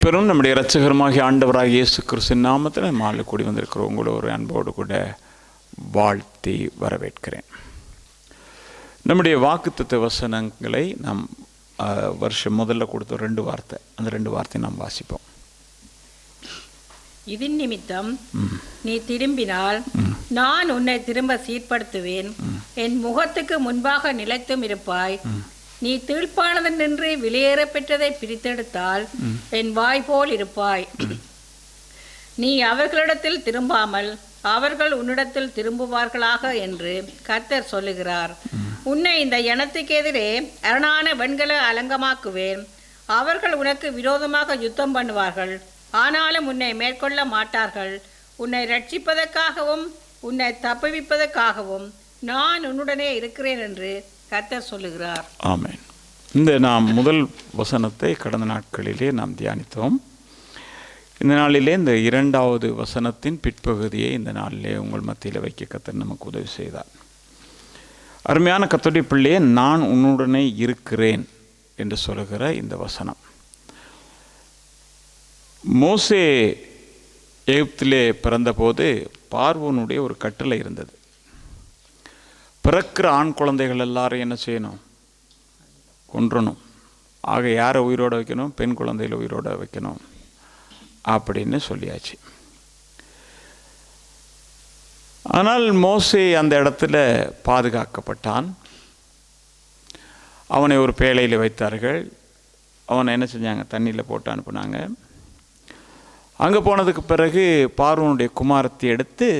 மீட்பெரும் நம்முடைய இரட்சகருமாகிய ஆண்டவராகிய இயேசு கிறிஸ்துவின் நாமத்தில் மாலை கூடி வந்திருக்கிற உங்களை ஒரு அன்போடு கூட வாழ்த்தி வரவேற்கிறேன். நம்முடைய வாக்குத்தத்த வசனங்களை நாம் வருஷம் முதல்ல கொடுத்த 2 வார்த்தை, அந்த 2 வார்த்தையை நாம் வாசிப்போம். இதன் நிமித்தம் நீ திரும்பினால் நான் உன்னை திரும்ப சீர்படுத்துவேன், என் முகத்துக்கு முன்பாக நிலைத்தும் இருப்பாய். நீ தீழ்ப்பானது நின்று வெளியேற பெற்றதை பிரித்தெடுத்தால் என் வாய் போல் இருப்பாய். நீ அவர்களிடத்தில் திரும்பாமல் அவர்கள் உன்னிடத்தில் திரும்புவார்களாக என்று கர்த்தர் சொல்லுகிறார். உன்னை இந்த இனத்துக்கு எதிரே அரணான வெண்கல அலங்கமாக்குவேன். அவர்கள் உனக்கு விரோதமாக யுத்தம் பண்ணுவார்கள், ஆனாலும் உன்னை மேற்கொள்ள மாட்டார்கள். உன்னை ரட்சிப்பதற்காகவும் உன்னை தப்புவிப்பதற்காகவும் நான் உன்னுடனே இருக்கிறேன் என்று கர்த்தர் சொல்லுகிறார். ஆமென். இந்த நாம் முதல் வசனத்தை கடந்த நாட்களிலே நாம் தியானித்தோம். இந்த நாளிலே இந்த 2வது வசனத்தின் பிற்பகுதியை இந்த நாளிலே உங்கள் மத்தியில் வைக்க கர்த்தர் நமக்கு உதவி செய்தார். அருமையான கர்த்தருடைய பிள்ளையே, நான் உன்னுடனே இருக்கிறேன் என்று சொல்லுகிற இந்த வசனம், மோசே எகிப்திலே பிறந்தபோது பார்வோனுடைய ஒரு கட்டளை இருந்தது. பிறக்கிற ஆண் குழந்தைகள் எல்லாரும் என்ன செய்யணும்? கொன்றணும். ஆக யாரை உயிரோட வைக்கணும்? பெண் குழந்தைகளை உயிரோட வைக்கணும் அப்படின்னு சொல்லியாச்சு. ஆனால் மோசே அந்த இடத்துல பாதுகாக்கப்பட்டான். அவனை ஒரு பேழையில் வைத்தார்கள். அவனை என்ன செஞ்சாங்க? தண்ணியில் போட்டு அனுப்புனாங்க. அங்கே போனதுக்கு பிறகு பார்வோனுடைய குமாரத்தை எடுத்து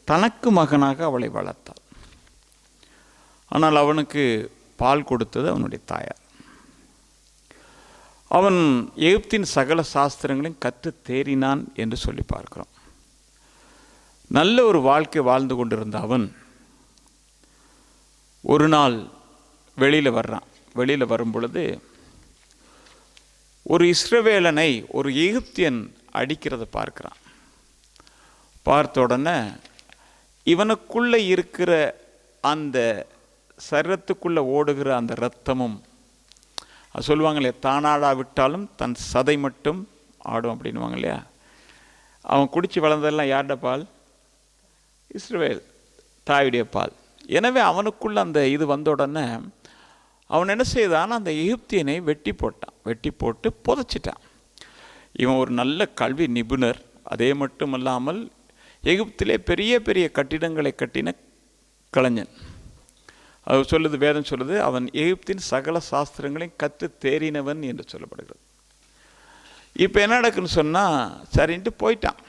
தனக்கு மகனாக அவளை வளர்த்தாள். ஆனால் அவனுக்கு பால் கொடுத்தது அவனுடைய தாயார். அவன் எகிப்தின் சகல சாஸ்திரங்களையும் கற்று தேறினான் என்று சொல்லி பார்க்கிறோம். நல்ல ஒரு வாழ்க்கை வாழ்ந்து கொண்டிருந்த அவன் ஒரு நாள் வெளியில் வர்றான். வெளியில் வரும் பொழுது ஒரு இஸ்ரவேலனை ஒரு எகிப்தியன் அடிக்கிறத பார்க்குறான். பார்த்த உடனே இவனுக்குள்ளே இருக்கிற அந்த சரீரத்துக்குள்ளே ஓடுகிற அந்த இரத்தமும், அது சொல்லுவாங்களே, தானாடா விட்டாலும் தன் சதை மட்டும் ஆடும் அப்படின்வாங்க இல்லையா. அவன் குடித்து வளர்ந்ததெல்லாம் யாருட பால்? இஸ்ரவேல் தாயுடைய பால். எனவே அவனுக்குள்ள அந்த இது வந்த உடனே அவன் என்ன செய்தான்? அந்த எகிப்தியனை வெட்டி போட்டான். வெட்டி போட்டு புதைச்சிட்டான். இவன் ஒரு நல்ல கல்வி நிபுணர். அதே மட்டும் இல்லாமல் எகிப்திலே பெரிய பெரிய கட்டிடங்களை கட்டின கலைஞன். அது சொல்லுது, வேதம் சொல்லுது, அவன் எகிப்தின் சகல சாஸ்திரங்களையும் கற்று தேறினவன் என்று சொல்லப்படுகிறது. இப்போ என்ன நடக்குன்னு சொன்னால், சரின்ட்டு போயிட்டான்.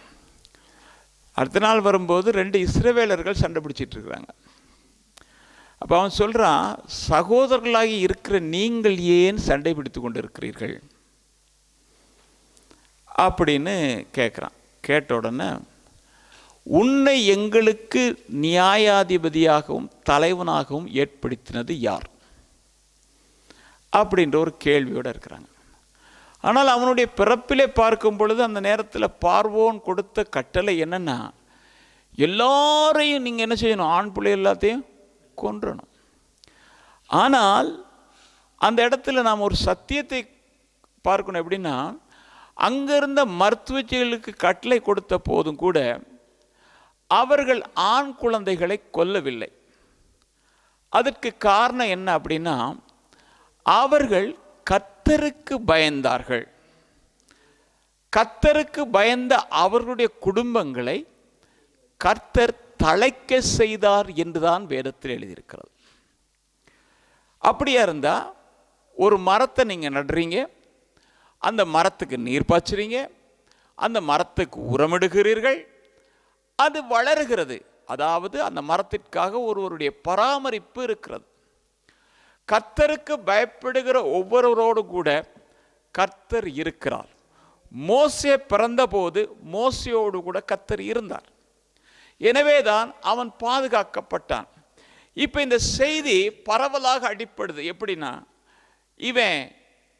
அடுத்த நாள் வரும்போது 2 இஸ்ரவேலர்கள் சண்டை பிடிச்சிட்டு இருக்கிறாங்க. அப்போ அவன் சொல்கிறான், சகோதரர்களாகி இருக்கிற நீங்கள் ஏன் சண்டை பிடித்து கொண்டு இருக்கிறீர்கள் அப்படின்னு கேட்குறான். கேட்ட உடனே, உன்னை எங்களுக்கு நியாயாதிபதியாகவும் தலைவனாகவும் ஏற்படுத்தினது யார் அப்படின்ற ஒரு கேள்வியோடு இருக்கிறாங்க. ஆனால் அவனுடைய பிறப்பிலே பார்க்கும் பொழுது அந்த நேரத்தில் பார்வோன் கொடுத்த கட்டளை என்னன்னா, எல்லாரையும் நீங்கள் என்ன செய்யணும்? ஆண் பிள்ளை எல்லாத்தையும் கொன்றணும். ஆனால் அந்த இடத்துல நாம் ஒரு சத்தியத்தை பார்க்கணும். எப்படின்னா, அங்கே இருந்த மருத்துவச்சிகளுக்கு கட்டளை கொடுத்த போதும் கூட அவர்கள் ஆண் குழந்தைகளை கொல்லவில்லை. அதற்கு காரணம் என்ன அப்படின்னா, அவர்கள் கர்த்தருக்கு பயந்தார்கள். கர்த்தருக்கு பயந்த அவர்களுடைய குடும்பங்களை கர்த்தர் தழைக்க செய்தார் என்றுதான் வேதத்தில் எழுதியிருக்கிறது. அப்படியா இருந்தால், ஒரு மரத்தை நீங்கள் நடுறீங்க, அந்த மரத்துக்கு நீர் பாய்ச்சுறீங்க, அந்த மரத்துக்கு உரமிடுகிறீர்கள், அது வளருகிறது. அதாவது அந்த மரத்திற்காக ஒருவருடைய பராமரிப்பு இருக்கிறது. கர்த்தருக்கு பயப்படுகிற ஒவ்வொருவரோடு கூட கர்த்தர் இருக்கிறார். மோசே பிறந்தபோது மோசேயோடு கூட கர்த்தர் இருந்தார். எனவேதான் அவன் பாதுகாக்கப்பட்டான். இப்போ இந்த செய்தி பரவலாக அடிப்படுது. எப்படின்னா, இவன்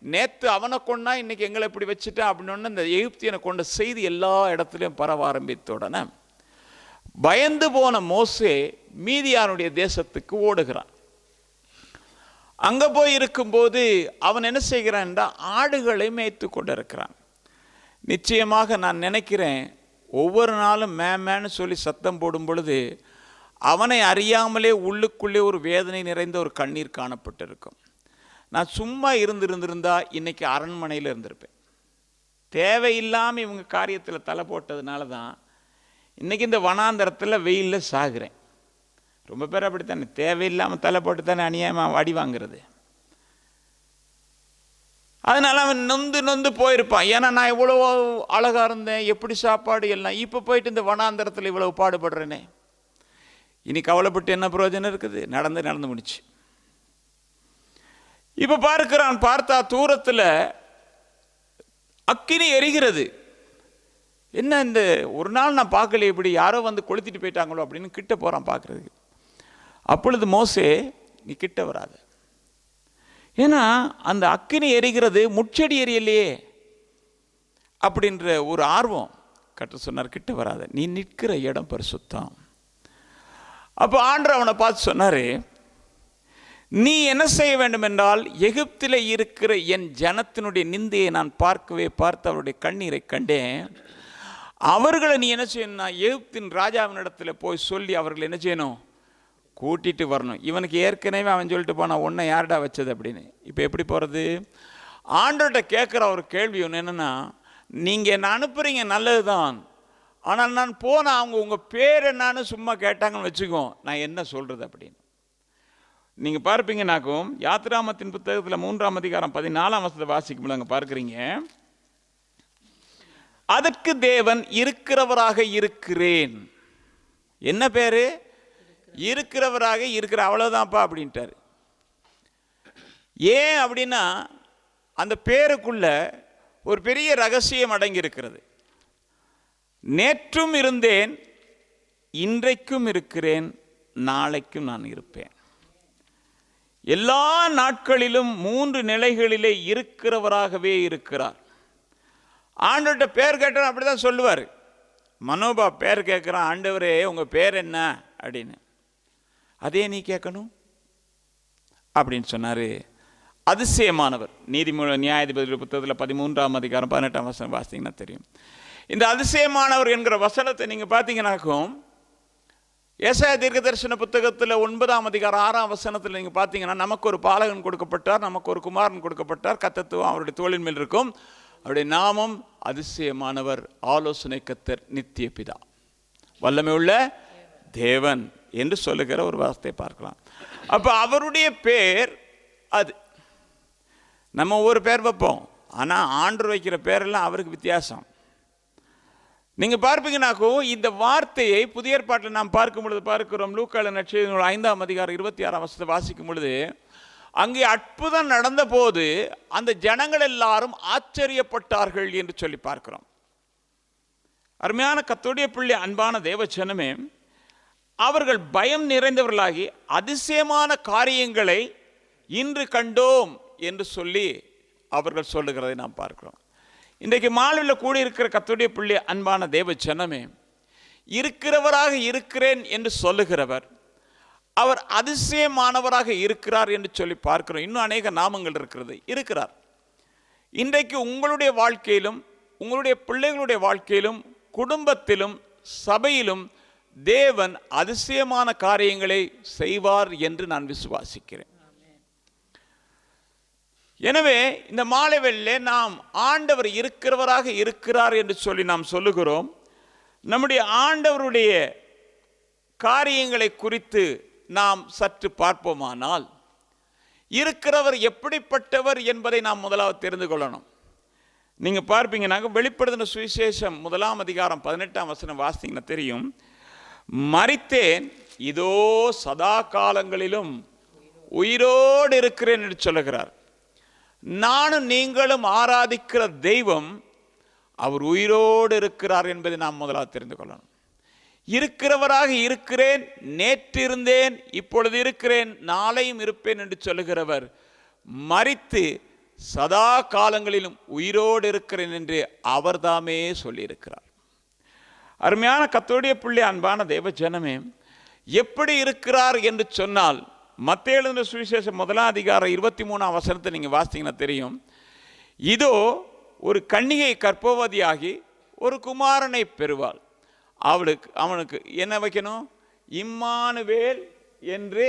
நேற்று அவனை கொண்டா இன்னைக்கு எங்களை இப்படி வச்சுட்டான் அப்படின்னு இந்த எகிப்தியனை கொண்ட செய்தி எல்லா இடத்துலையும் பரவ ஆரம்பித்த உடனே பயந்து போன மோசே மீதியானுடைய தேசத்துக்கு ஓடுகிறான். அங்கே போய் இருக்கும்போது அவன் என்ன செய்கிறான் என்றால், ஆடுகளை மேய்த்து கொண்டிருக்கிறான். நிச்சயமாக நான் நினைக்கிறேன், ஒவ்வொரு நாளும் மேன்னு சொல்லி சத்தம் போடும் பொழுது அவனை அறியாமலே உள்ளுக்குள்ளே ஒரு வேதனை நிறைந்த ஒரு கண்ணீர் காணப்பட்டிருக்கும். நான் சும்மா இருந்திருந்தா இன்னைக்கு அரண்மனையில் இருந்திருப்பேன். தேவையில்லாமல் இவங்க காரியத்தில் தலை போட்டதுனால தான் இன்றைக்கி இந்த வனாந்தரத்தில் வெயிலில் சாகுறேன். ரொம்ப பேர் அப்படித்தானே, தேவையில்லாமல் தலை போட்டு தானே அநியாயமாக அடி வாங்கிறது. அதனால அவன் நொந்து போயிருப்பான். ஏன்னா நான் இவ்வளோ அழகாக இருந்தேன், எப்படி சாப்பாடு எல்லாம், இப்போ போயிட்டு இந்த வனாந்தரத்தில் இவ்வளவு பாடுபடுறேனே, இனி கவலைப்பட்டு என்ன பிரயோஜனம் இருக்குது? நடந்து முடிச்சு. இப்போ பார்த்தா தூரத்தில் அக்கினி எரிகிறது. என்ன இந்த ஒரு நாள் நான் பார்க்கல, இப்படி யாரோ வந்து கொளுத்திட்டு போயிட்டாங்களோ அப்படின்னு கிட்ட போகிறான் பார்க்குறதுக்கு. அப்பொழுது மோசே, நீ கிட்ட வராத, ஏன்னா அந்த அக்கினி எரிகிறது, முட்செடி எரியலையே அப்படின்ற ஒரு ஆர்வம். கர்த்தர் சொன்னார், கிட்ட வராத, நீ நிற்கிற இடம் பரிசுத்தம். அப்போ ஆண்டவர் அவனை பார்த்து சொன்னார், நீ என்ன செய்ய வேண்டும் என்றால், எகிப்தில் இருக்கிற என் ஜனத்தினுடைய நிந்தையை நான் பார்த்து அவருடைய கண்ணீரை கண்டேன். அவர்களை நீ என்ன செய்யணும்னா, எகிப்தின் ராஜாவினிடத்தில் போய் சொல்லி அவர்களை என்ன செய்யணும், கூட்டிட்டு வரணும். இவனுக்கு ஏற்கனவே அவன் சொல்லிட்டு போனான், உன்னை யார்டா வச்சது அப்படின்னு. இப்போ எப்படி போகிறது? ஆண்டவர்கிட்ட கேட்குற ஒரு கேள்வி ஒன்று என்னென்னா, நீங்கள் என்ன அனுப்புகிறீங்க நல்லது தான், ஆனால் நான் போனால் அவங்க உங்கள் பேர் என்னான்னு சும்மா கேட்டாங்கன்னு வச்சுக்கோ, நான் என்ன சொல்கிறது அப்படின்னு. நீங்கள் பார்ப்பீங்கன்னாக்கும் யாத்திராமத்தின் புத்தகத்தில் 3ஆம் அதிகாரம் 14ஆம் வசனத்தை வாசிக்கும்போது அங்கே பார்க்குறீங்க, அதற்கு தேவன் இருக்கிறவராக இருக்கிறேன். என்ன பேரு? இருக்கிறவராக இருக்கிற, அவ்வளோதான்ப்பா அப்படின்ட்டார். ஏன் அப்படின்னா, அந்த பேருக்குள்ள ஒரு பெரிய ரகசியம் அடங்கி இருக்கிறது. நேற்றும் இருந்தேன், இன்றைக்கும் இருக்கிறேன், நாளைக்கும் நான் இருப்பேன். எல்லா நாட்களிலும் 3 நிலைகளிலே இருக்கிறவராகவே இருக்கிறார். ஆண்டவர்கிட்ட பேர் கேட்டால் அப்படி தான் சொல்லுவார். மனோபா பேர் கேட்குறான், ஆண்டவரே உங்கள் பேர் என்ன அப்படின்னு. அதே நீ கேட்கணும் அப்படின்னு சொன்னார். அதிசயமானவர். நியாயாதிபதி புத்தகத்தில் 13ஆம் அதிகாரம் 18ஆம் வசனம் வாசிங்கன்னா தெரியும். இந்த அதிசயமானவர் என்கிற வசனத்தை நீங்கள் பார்த்தீங்கன்னாக்கும் ஏசாயா தீர்க்கதரிசன புத்தகத்தில் 9ஆம் அதிகாரம் 6ஆம் வசனத்தில் நீங்கள் பார்த்தீங்கன்னா, நமக்கு ஒரு பாலகன் கொடுக்கப்பட்டார், நமக்கு ஒரு குமாரன் கொடுக்கப்பட்டார், கர்த்தத்துவம் அவருடைய தோளின் மேல் இருக்கும், அவருடைய நாமம் அதிசயமானவர், ஆலோசனை கர்த்தர், நித்திய பிதா, வல்லமை உள்ள தேவன் என்று சொல்லுகிற ஒரு வார்த்தையை பார்க்கலாம். அப்போ அவருடைய பேர் அது. நம்ம ஒவ்வொரு பேர் வைப்போம், ஆனால் ஆண்டவர் வைக்கிற பேரெல்லாம் அவருக்கு வித்தியாசம். நீங்கள் பார்ப்பீங்கன்னாக்கும் இந்த வார்த்தையை புதிய ஏற்பாட்டில் நாம் பார்க்கும் பொழுது பார்க்கிறோம். லூக்கால நற்செய்தி 5ஆம் அதிகாரம் 26ஆம் வசனத்தை வாசிக்கும் பொழுது, அங்கே அற்புதம் நடந்த போது அந்த ஜனங்கள் எல்லாரும் ஆச்சரியப்பட்டார்கள் என்று சொல்லி பார்க்கிறோம். அருமையான கர்த்தருடைய பிள்ளை, அன்பான தேவ ஜனமே, அவர்கள் பயம் நிறைந்தவர்களாகி அதிசயமான காரியங்களை இன்று கண்டோம் என்று சொல்லி அவர்கள் சொல்லுகிறதை நாம் பார்க்கிறோம். இன்றைக்கு மாலையில் கூடியிருக்கிற கர்த்தருடைய பிள்ளை, அன்பான தேவ ஜனமே, இருக்கிறவராக இருக்கிறேன் என்று சொல்லுகிறவர், அவர் அதிசயமானவராக இருக்கிறார் என்று சொல்லி பார்க்கிறோம். இன்னும் அநேக நாமங்கள் இருக்கிறார். இன்றைக்கு உங்களுடைய வாழ்க்கையிலும் உங்களுடைய பிள்ளைகளுடைய வாழ்க்கையிலும் குடும்பத்திலும் சபையிலும் தேவன் அதிசயமான காரியங்களை செய்வார் என்று நான் விசுவாசிக்கிறேன். எனவே இந்த மாலை வேளையிலே நாம் ஆண்டவர் இருக்கிறவராக இருக்கிறார் என்று சொல்லி நாம் சொல்லுகிறோம். நம்முடைய ஆண்டவருடைய காரியங்களை குறித்து நாம் சற்று பார்ப்போமானால், இருக்கிறவர் எப்படிப்பட்டவர் என்பதை நாம் முதலாவது தெரிந்து கொள்ளணும். நீங்கள் பார்ப்பீங்கன்னாக்க வெளிப்படுத்தின சுவிசேஷம் 1ஆம் அதிகாரம் 18ஆம் வசனம் வாசித்தீங்கன்னா தெரியும். மரித்தேன், இதோ சதா காலங்களிலும் உயிரோடு இருக்கிறேன் என்று சொல்லுகிறார். நானும் நீங்களும் ஆராதிக்கிற தெய்வம் அவர் உயிரோடு இருக்கிறார் என்பதை நாம் முதலாவது தெரிந்து கொள்ளணும். இருக்கிறவராக இருக்கிறேன், நேற்று இருந்தேன், இப்பொழுது இருக்கிறேன், நாளையும் இருப்பேன் என்று சொல்லுகிறவர் மரித்து சதா காலங்களிலும் உயிரோடு இருக்கிறேன் என்று அவர்தாமே சொல்லியிருக்கிறார். அருமையான கர்த்தருடைய பிள்ளை, அன்பான தேவ ஜனமே, எப்படி இருக்கிறார் என்று சொன்னால், மத்தேயு எழுதின சுவிசேஷம் 1ஆம் அதிகாரம் 23ஆம் வசனத்தை நீங்கள் வாசித்தீங்கன்னா தெரியும். இதோ ஒரு கன்னிகை கர்ப்பவதியாகி ஒரு குமாரனை பெறுவாள். அவனுக்கு என்ன வைக்கணும்? இம்மானுவேல் என்று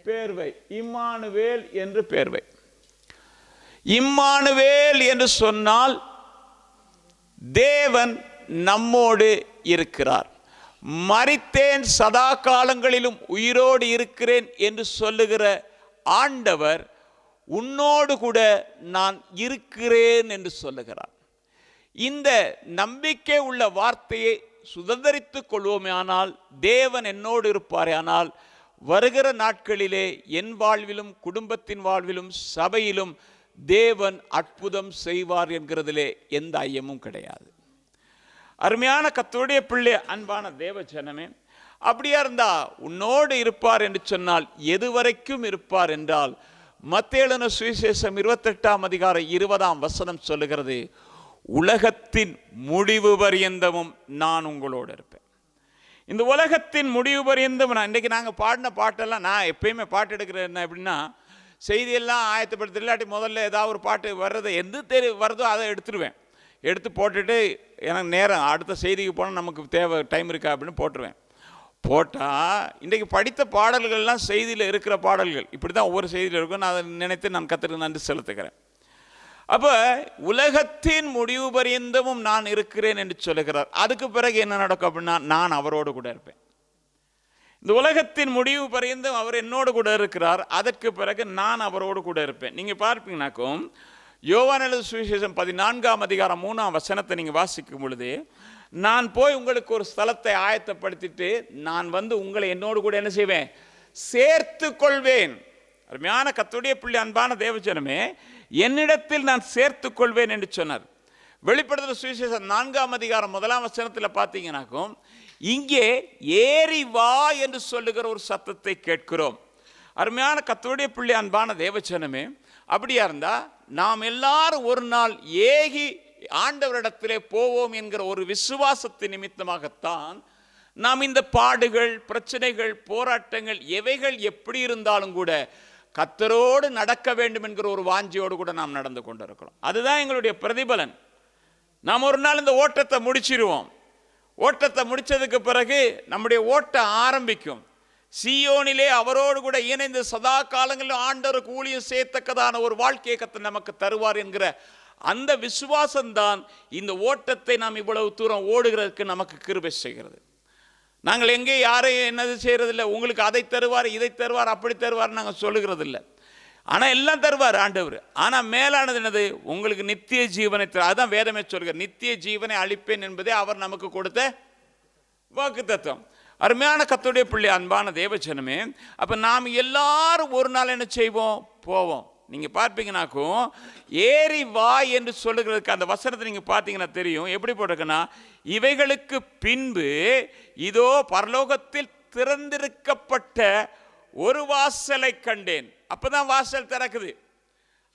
பேர்வை. இம்மானுவேல் என்று பேர்வை. இம்மானுவேல் என்று சொன்னால் தேவன் நம்மோடு இருக்கிறார். மரித்தேன் சதா காலங்களிலும் உயிரோடு இருக்கிறேன் என்று சொல்லுகிற ஆண்டவர் உன்னோடு கூட நான் இருக்கிறேன் என்று சொல்லுகிறார். இந்த நம்பிக்கை உள்ள வார்த்தையை சுதந்திரித்துக் கொள்வோமேயானால், தேவன் என்னோடு இருப்பாரேயானால், வருகிற நாட்களிலே என் வாழ்விலும் குடும்பத்தின் வாழ்விலும் சபையிலும் தேவன் அற்புதம் செய்வார் என்கிறதிலே எந்த ஐயமும் கிடையாது. அருமையான கர்த்தருடைய பிள்ளை, அன்பான தேவ ஜனமே, அப்படியா இருந்தா உன்னோடு இருப்பார் என்று சொன்னால் எதுவரைக்கும் இருப்பார் என்றால், மத்தேயு எழுதின சுவிசேஷம் 28 சொல்லுகிறது, உலகத்தின் முடிவு பரியந்தமும் நான் உங்களோடு இருப்பேன். இந்த உலகத்தின் முடிவு பரியந்தம். இன்றைக்கி நாங்கள் பாடின பாட்டெல்லாம், நான் எப்பயுமே பாட்டு எடுக்கிறேன் என்ன அப்படின்னா, செய்தியெல்லாம் ஆயத்தப்படுத்த இல்லாட்டி முதல்ல ஏதாவது ஒரு பாட்டு வர்றதை எது வருதோ அதை எடுத்துருவேன். எடுத்து போட்டுட்டு எனக்கு நேரம் அடுத்த செய்திக்கு போனால் நமக்கு தேவை டைம் இருக்கா அப்படின்னு போட்டுருவேன். போட்டால் இன்றைக்கி படித்த பாடல்கள்லாம் செய்தியில் இருக்கிற பாடல்கள் இப்படி தான் ஒவ்வொரு செய்தியில் இருக்கும். நான் அதை நினைத்து நான் கர்த்தருக்கு நன்றி செலுத்துகிறேன். அப்போ உலகத்தின் முடிவு பரியந்தமும் நான் இருக்கிறேன் என்று சொல்லுகிறார். அதுக்கு பிறகு என்ன நடக்கும் அப்படின்னா, நான் அவரோடு கூட இருப்பேன். இந்த உலகத்தின் முடிவு பரியந்தம் அவர் என்னோடு கூட இருக்கிறார். அதற்கு பிறகு நான் அவரோடு கூட இருப்பேன். நீங்கள் பார்ப்பீங்கன்னாக்கும் யோவான் எழுதின சுவிசேஷம் 14 நீங்கள் வாசிக்கும் பொழுது, நான் போய் உங்களுக்கு ஒரு ஸ்தலத்தை ஆயத்தப்படுத்திட்டு நான் வந்து உங்களை என்னோடு கூட என்ன செய்வேன்? சேர்த்து கொள்வேன். அருமையான கர்த்தருடைய பிள்ளை, அன்பான தேவஜனமே, என்னிடத்தில் நான் சேர்த்து கொள்வேன் என்று சொன்னார். வெளிப்படுத்துகிற சுவிசேஷம் 4 பார்த்தீங்கன்னாக்கும் இங்கே ஏறி வா என்று சொல்லுகிற ஒரு சத்தத்தை கேட்கிறோம். அருமையான கர்த்தருடைய பிள்ளை, அன்பான தேவஜனமே, அப்படியா இருந்தா நாம் எல்லாரும் ஒரு நாள் ஏகி ஆண்டவரிடத்திலே போவோம் என்கிற ஒரு விசுவாசத்தின் நிமித்தமாகத்தான் நாம் இந்த பாடுகள், பிரச்சனைகள், போராட்டங்கள் எவைகள் எப்படி இருந்தாலும் கூட கர்த்தரோடு நடக்க வேண்டும் என்கிற ஒரு வாஞ்சியோடு கூட நாம் நடந்து கொண்டிருக்கிறோம். அதுதான் எங்களுடைய பிரதிபலன். நாம் ஒரு நாள் இந்த ஓட்டத்தை முடிச்சிருவோம். ஓட்டத்தை முடிச்சதுக்கு பிறகு நம்முடைய ஓட்டம் ஆரம்பிக்கும். சீயோனிலே அவரோடு கூட இணைந்து சதா காலங்களில் ஆண்டவருக்கு ஊழியம் செய்யத்தக்கதான ஒரு வாழ்க்கையை கர்த்தர் நமக்கு தருவார் என்கிற அந்த விசுவாசம்தான் இந்த ஓட்டத்தை நாம் இவ்வளவு தூரம் ஓடுகிறதுக்கு நமக்கு கிருபை செய்கிறது. நாங்கள் எங்கே யாரையும் என்னது செய்கிறதில்லை. உங்களுக்கு அதை தருவார், இதை தருவார், அப்படி தருவார் நாங்கள் சொல்லுகிறதில்லை. ஆனால் எல்லாம் தருவார் ஆண்டவர். ஆனால் மேலானது என்னது? உங்களுக்கு நித்திய ஜீவனை தருவார். அதுதான் வேதமே சொல்கிறார், நித்திய ஜீவனை அளிப்பேன் என்பதே அவர் நமக்கு கொடுத்த வாக்குத்தத்தம். அருமையான கர்த்தருடைய பிள்ளை, அன்பான தேவஜனமே, அப்போ நாம் எல்லாரும் ஒரு நாள் என்ன செய்வோம்? போவோம். நீங்கள் பார்ப்பீங்கன்னாக்கும் ஏறி வா என்று சொல்லுகிறதுக்கு அந்த வசனத்தை நீங்கள் பார்த்தீங்கன்னா தெரியும். எப்படி போட்டிருக்குன்னா, இவைகளுக்கு பின்பு இதோ பரலோகத்தில் திறந்திருக்கப்பட்ட ஒரு வாசலை கண்டேன். அப்போ தான் வாசல் திறக்குது.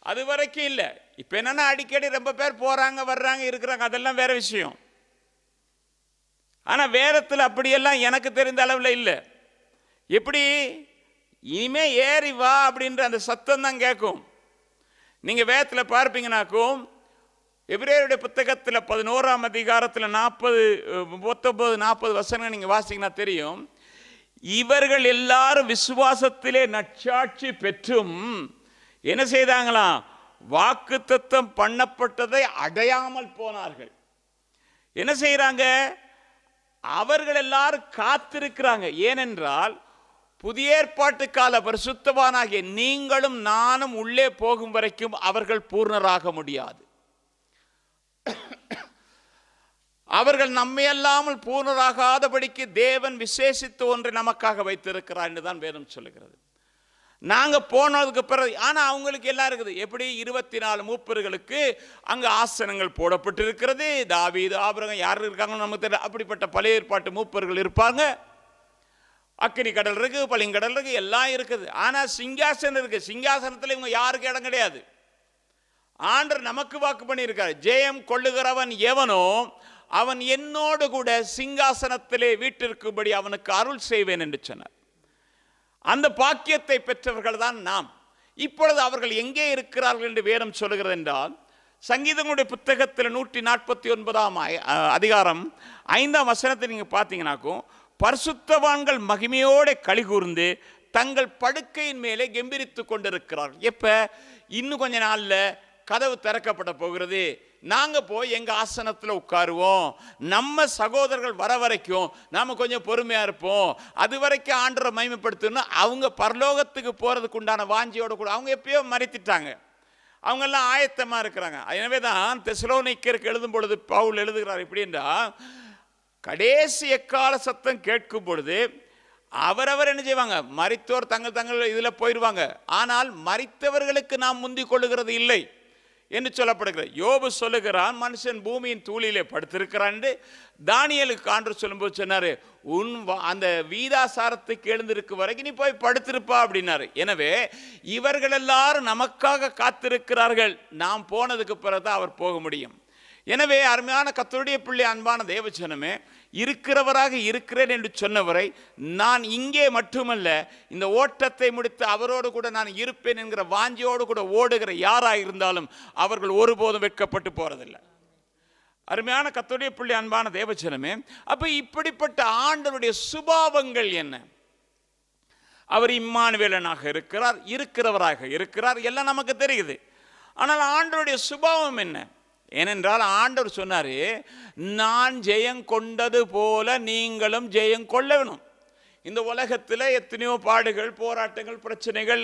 அது வரைக்கும் இல்லை. இப்போ என்னென்னா அடிக்கடி ரொம்ப பேர் போகிறாங்க, வர்றாங்க, இருக்கிறாங்க, அதெல்லாம் வேற விஷயம். ஆனால் வேதத்தில் அப்படியெல்லாம் எனக்கு தெரிந்த அளவில் இல்லை. எப்படி? இனிமே ஏறி வா அப்படின்ற அந்த சத்தம் தான் கேட்கும். நீங்கள் வேதத்தில் பார்ப்பீங்கன்னாக்கும் எபிரேயருடைய புத்தகத்தில் 11 40 நீங்கள் வாசிங்கன்னா தெரியும். இவர்கள் எல்லாரும் விசுவாசத்திலே நற்சாட்சி பெற்றும் என்ன செய்தாங்களாம்? வாக்குத்தத்தம் பண்ணப்பட்டதை அடையாமல் போனார்கள். என்ன செய்கிறாங்க? அவர்கள் எல்லாரும் காத்திருக்கிறாங்க. ஏனென்றால் புதிய ஏற்பாட்டு கால பரிசுத்தவானாகிய நீங்களும் நானும் உள்ளே போகும் வரைக்கும் அவர்கள் பூர்ணராக முடியாது. அவர்கள் நம்மை அல்லாமல் பூர்ணராகாதபடிக்கு தேவன் விசேஷித்த ஒன்றை நமக்காக வைத்திருக்கிறார் என்று தான் வேதம் சொல்லுகிறது. நாங்கள் போனதுக்கு பிறகு ஆனால் அவங்களுக்கு எல்லாம் இருக்குது. எப்படி? 24 மூப்பர்களுக்கு அங்கே ஆசனங்கள் போடப்பட்டிருக்கிறது. தாவீது, ஆபிரகாம் யார் இருக்காங்கன்னு நமக்கு தெரியல. அப்படிப்பட்ட பழைய ஏற்பாட்டு மூப்பர்கள் இருப்பாங்க. அக்கினி கடல் இருக்குது, பளிங்கடல் இருக்குது, எல்லாம் இருக்குது. ஆனால் சிங்காசனம் இருக்குது. சிங்காசனத்தில் இவங்க யாருக்கு இடம் கிடையாது. ஆண்டவர் நமக்கு வாக்கு பண்ணியிருக்கார், ஜெயம் கொள்ளுகிறவன் எவனோ அவன் என்னோடு கூட சிங்காசனத்திலே வீட்டிற்கும்படி அவனுக்கு அருள் செய்வேன் என்று சொன்னார். அந்த பாக்கியத்தை பெற்றவர்கள் தான் நாம். இப்பொழுது அவர்கள் எங்கே இருக்கிறார்கள் என்று வேதம் சொல்லுகிறது என்றால், சங்கீதங்களுடைய புத்தகத்தில் 149 அதிகாரம் 5 வசனத்தை நீங்கள் பார்த்தீங்கன்னாக்கும், பரிசுத்தவான்கள் மகிமையோடு களிகூர்ந்து தங்கள் படுக்கையின் மேலே கெம்பீரித்து கொண்டிருக்கிறார்கள். எப்போ? இன்னும் கொஞ்ச நாளில் கதவு திறக்கப்பட போகிறது, நாங்கள் போய் எங்கள் ஆசனத்தில் உட்காருவோம், நம்ம சகோதரர்கள் வர வரைக்கும் நாம் கொஞ்சம் பொறுமையாக இருப்போம், அது வரைக்கும் ஆண்டவரை மகிமைப்படுத்தணும். அவங்க பரலோகத்துக்கு போகிறதுக்கு உண்டான வாஞ்சியோடு கூட அவங்க எப்பயோ மறைத்திட்டாங்க, அவங்கெல்லாம் ஆயத்தமாக இருக்கிறாங்க. எனவே தான் தெசலோனிக்கருக்கு எழுதும் பொழுது பவுல் எழுதுகிறார் எப்படின்னா, கடைசி எக்கால சத்தம் கேட்கும் பொழுது அவரவர் என்ன செய்வாங்க? மரித்தோர் தங்கள் தங்கள் இதில் போயிடுவாங்க, ஆனால் மரித்தவர்களுக்கு நாம் முந்திக் கொள்ளுகிறது இல்லை என்று சொல்லப்படுகிறது. யோபு சொல்லுகிறான், மனுஷன் பூமியின் தூளிலே படுத்திருக்கிறான் என்று. தானியலுக்கு ஆண்டவர் சொல்லும்போது சொன்னார், உன் அந்த வீதாசாரத்துக்கு எழுந்திருக்கு வரைக்கும் நீ போய் படுத்திருப்பா அப்படின்னாரு. எனவே இவர்கள் எல்லாரும் நமக்காக காத்திருக்கிறார்கள், நாம் போனதுக்கு பிறகுதான் அவர் போக முடியும். எனவே அருமையான கர்த்தருடைய பிள்ளை, அன்பான தேவஜனமே, இருக்கிறவராக இருக்கிறேன் என்று சொன்னவரை நான் இங்கே மட்டுமல்ல இந்த ஓட்டத்தை முடித்து அவரோடு கூட நான் இருப்பேன் என்கிற வாஞ்சியோடு கூட ஓடுகிற யாராக இருந்தாலும் அவர்கள் ஒருபோதும் வெட்கப்பட்டு போறதில்லை. அருமையான கர்த்தருடைய பிள்ளை, அன்பான தேவஜனமே, அப்ப இப்படிப்பட்ட ஆண்டவருடைய சுபாவங்கள் என்ன? அவர் இம்மானுவேலனாக இருக்கிறார், இருக்கிறவராக இருக்கிறார், எல்லாம் நமக்கு தெரியுது. ஆனால் ஆண்டவருடைய சுபாவம் என்ன? ஏனென்றால் ஆண்டவர் சொன்னார், நான் ஜெயம் கொண்டது போல நீங்களும் ஜெயம் கொள்ள வேணும். இந்த உலகத்தில் எத்தனையோ பாடுகள், போராட்டங்கள், பிரச்சனைகள்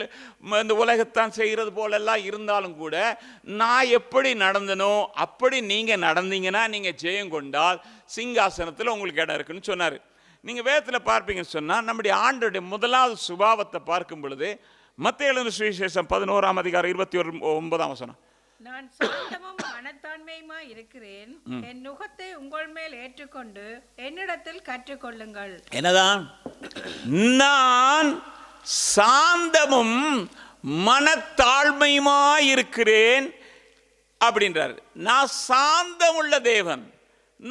இந்த உலகத்தான் செய்கிறது போலெல்லாம் இருந்தாலும் கூட நான் எப்படி நடந்தனோ அப்படி நீங்கள் நடந்தீங்கன்னா நீங்கள் ஜெயம் கொண்டால் சிங்காசனத்தில் உங்களுக்கு இடம் இருக்குன்னு சொன்னார். நீங்கள் வேதத்தில் பார்ப்பீங்கன்னு சொன்னால் நம்முடைய ஆண்டவருடைய முதலாவது சுபாவத்தை பார்க்கும் பொழுது மத்தேயு எழுதின சுவிசேஷம் 11 அதிகாரம் 29 வசனம், நான் சாந்தமும் மனத்தாண்மையுமா இருக்கிறேன், என் நுகத்தை உங்கள் மேல் ஏற்றுக்கொண்டு என்னிடத்தில் கற்றுக்கொள்ளுங்கள். என்னதான்? நான் சாந்தமும் மனத்தாழ்மையுமா இருக்கிறேன் அப்படின்றார். நான் சாந்தம் உள்ள தேவன்,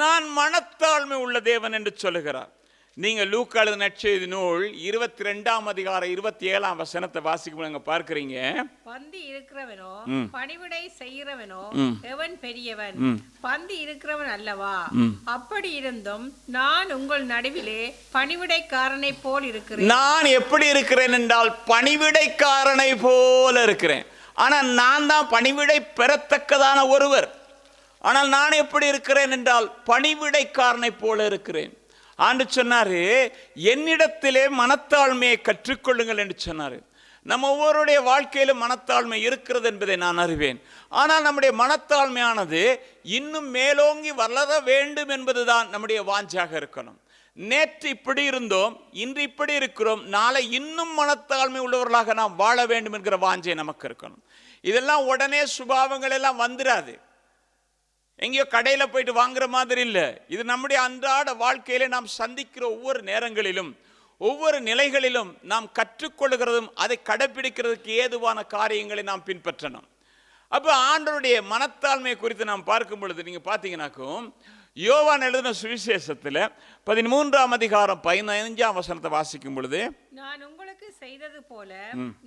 நான் மனத்தாழ்மை உள்ள தேவன் என்று சொல்லுகிறார். நீங்க லூக்கா எழுதின நற்செய்தி நூல் 22 அதிகாரம் 27 வசனத்தை வாசிக்கும் பார்க்கிறீங்க. பந்தி இருக்கிறவனோ பணிவிடை செய்கிறவனோ எவன் பெரியவன்? பந்தி இருக்கிறவன் அல்லவா? அப்படி இருந்தும் நான் உங்கள் நடுவிலே பணிவிடைக்காரனை போல் இருக்கிறேன். நான் எப்படி இருக்கிறேன் என்றால் பணிவிடைக்காரனை போல இருக்கிறேன். ஆனால் நான் தான் பணிவிடை பெறத்தக்கதான ஒருவர். ஆனால் நான் எப்படி இருக்கிறேன் என்றால் பணிவிடைக்காரனை போல இருக்கிறேன். ஆண்டு சொன்னாரு, என்னிடத்திலே மனத்தாழ்மையை கற்றுக்கொள்ளுங்கள் என்று சொன்னாரு. நம்ம ஒவ்வொருடைய வாழ்க்கையிலும் மனத்தாழ்மை இருக்கிறது என்பதை நான் அறிவேன். ஆனால் நம்முடைய மனத்தாழ்மையானது இன்னும் மேலோங்கி வளர வேண்டும் என்பதுதான் நம்முடைய வாஞ்சாக இருக்கணும். நேற்று இப்படி இருந்தோம், இன்று இப்படி இருக்கிறோம், நாளை இன்னும் மனத்தாழ்மை உள்ளவர்களாக நாம் வாழ வேண்டும் என்கிற வாஞ்சை நமக்கு இருக்கணும். இதெல்லாம் உடனே சுபாவங்கள் எல்லாம் வந்துடாது, எங்கேயோ கடையில் போயிட்டு வாங்குற மாதிரி இல்லை. இது நம்முடைய அன்றாட வாழ்க்கையில நாம் சந்திக்கிற ஒவ்வொரு நேரங்களிலும் ஒவ்வொரு நிலைகளிலும் நாம் கற்றுக்கொள்கிறதும் அதை கடைபிடிக்கிறதுக்கு ஏதுவான காரியங்களை நாம் பின்பற்றணும். அப்போ ஆண்டவருடைய மனத்தாழ்மை குறித்து நாம் பார்க்கும் பொழுது நீங்க பார்த்தீங்கன்னாக்கும், யோவான் எழுதின சுவிசேஷத்தில் 13 அதிகாரம் 15 வசனத்தை வாசிக்கும் பொழுது, நான் உங்களுக்கு செய்தது போல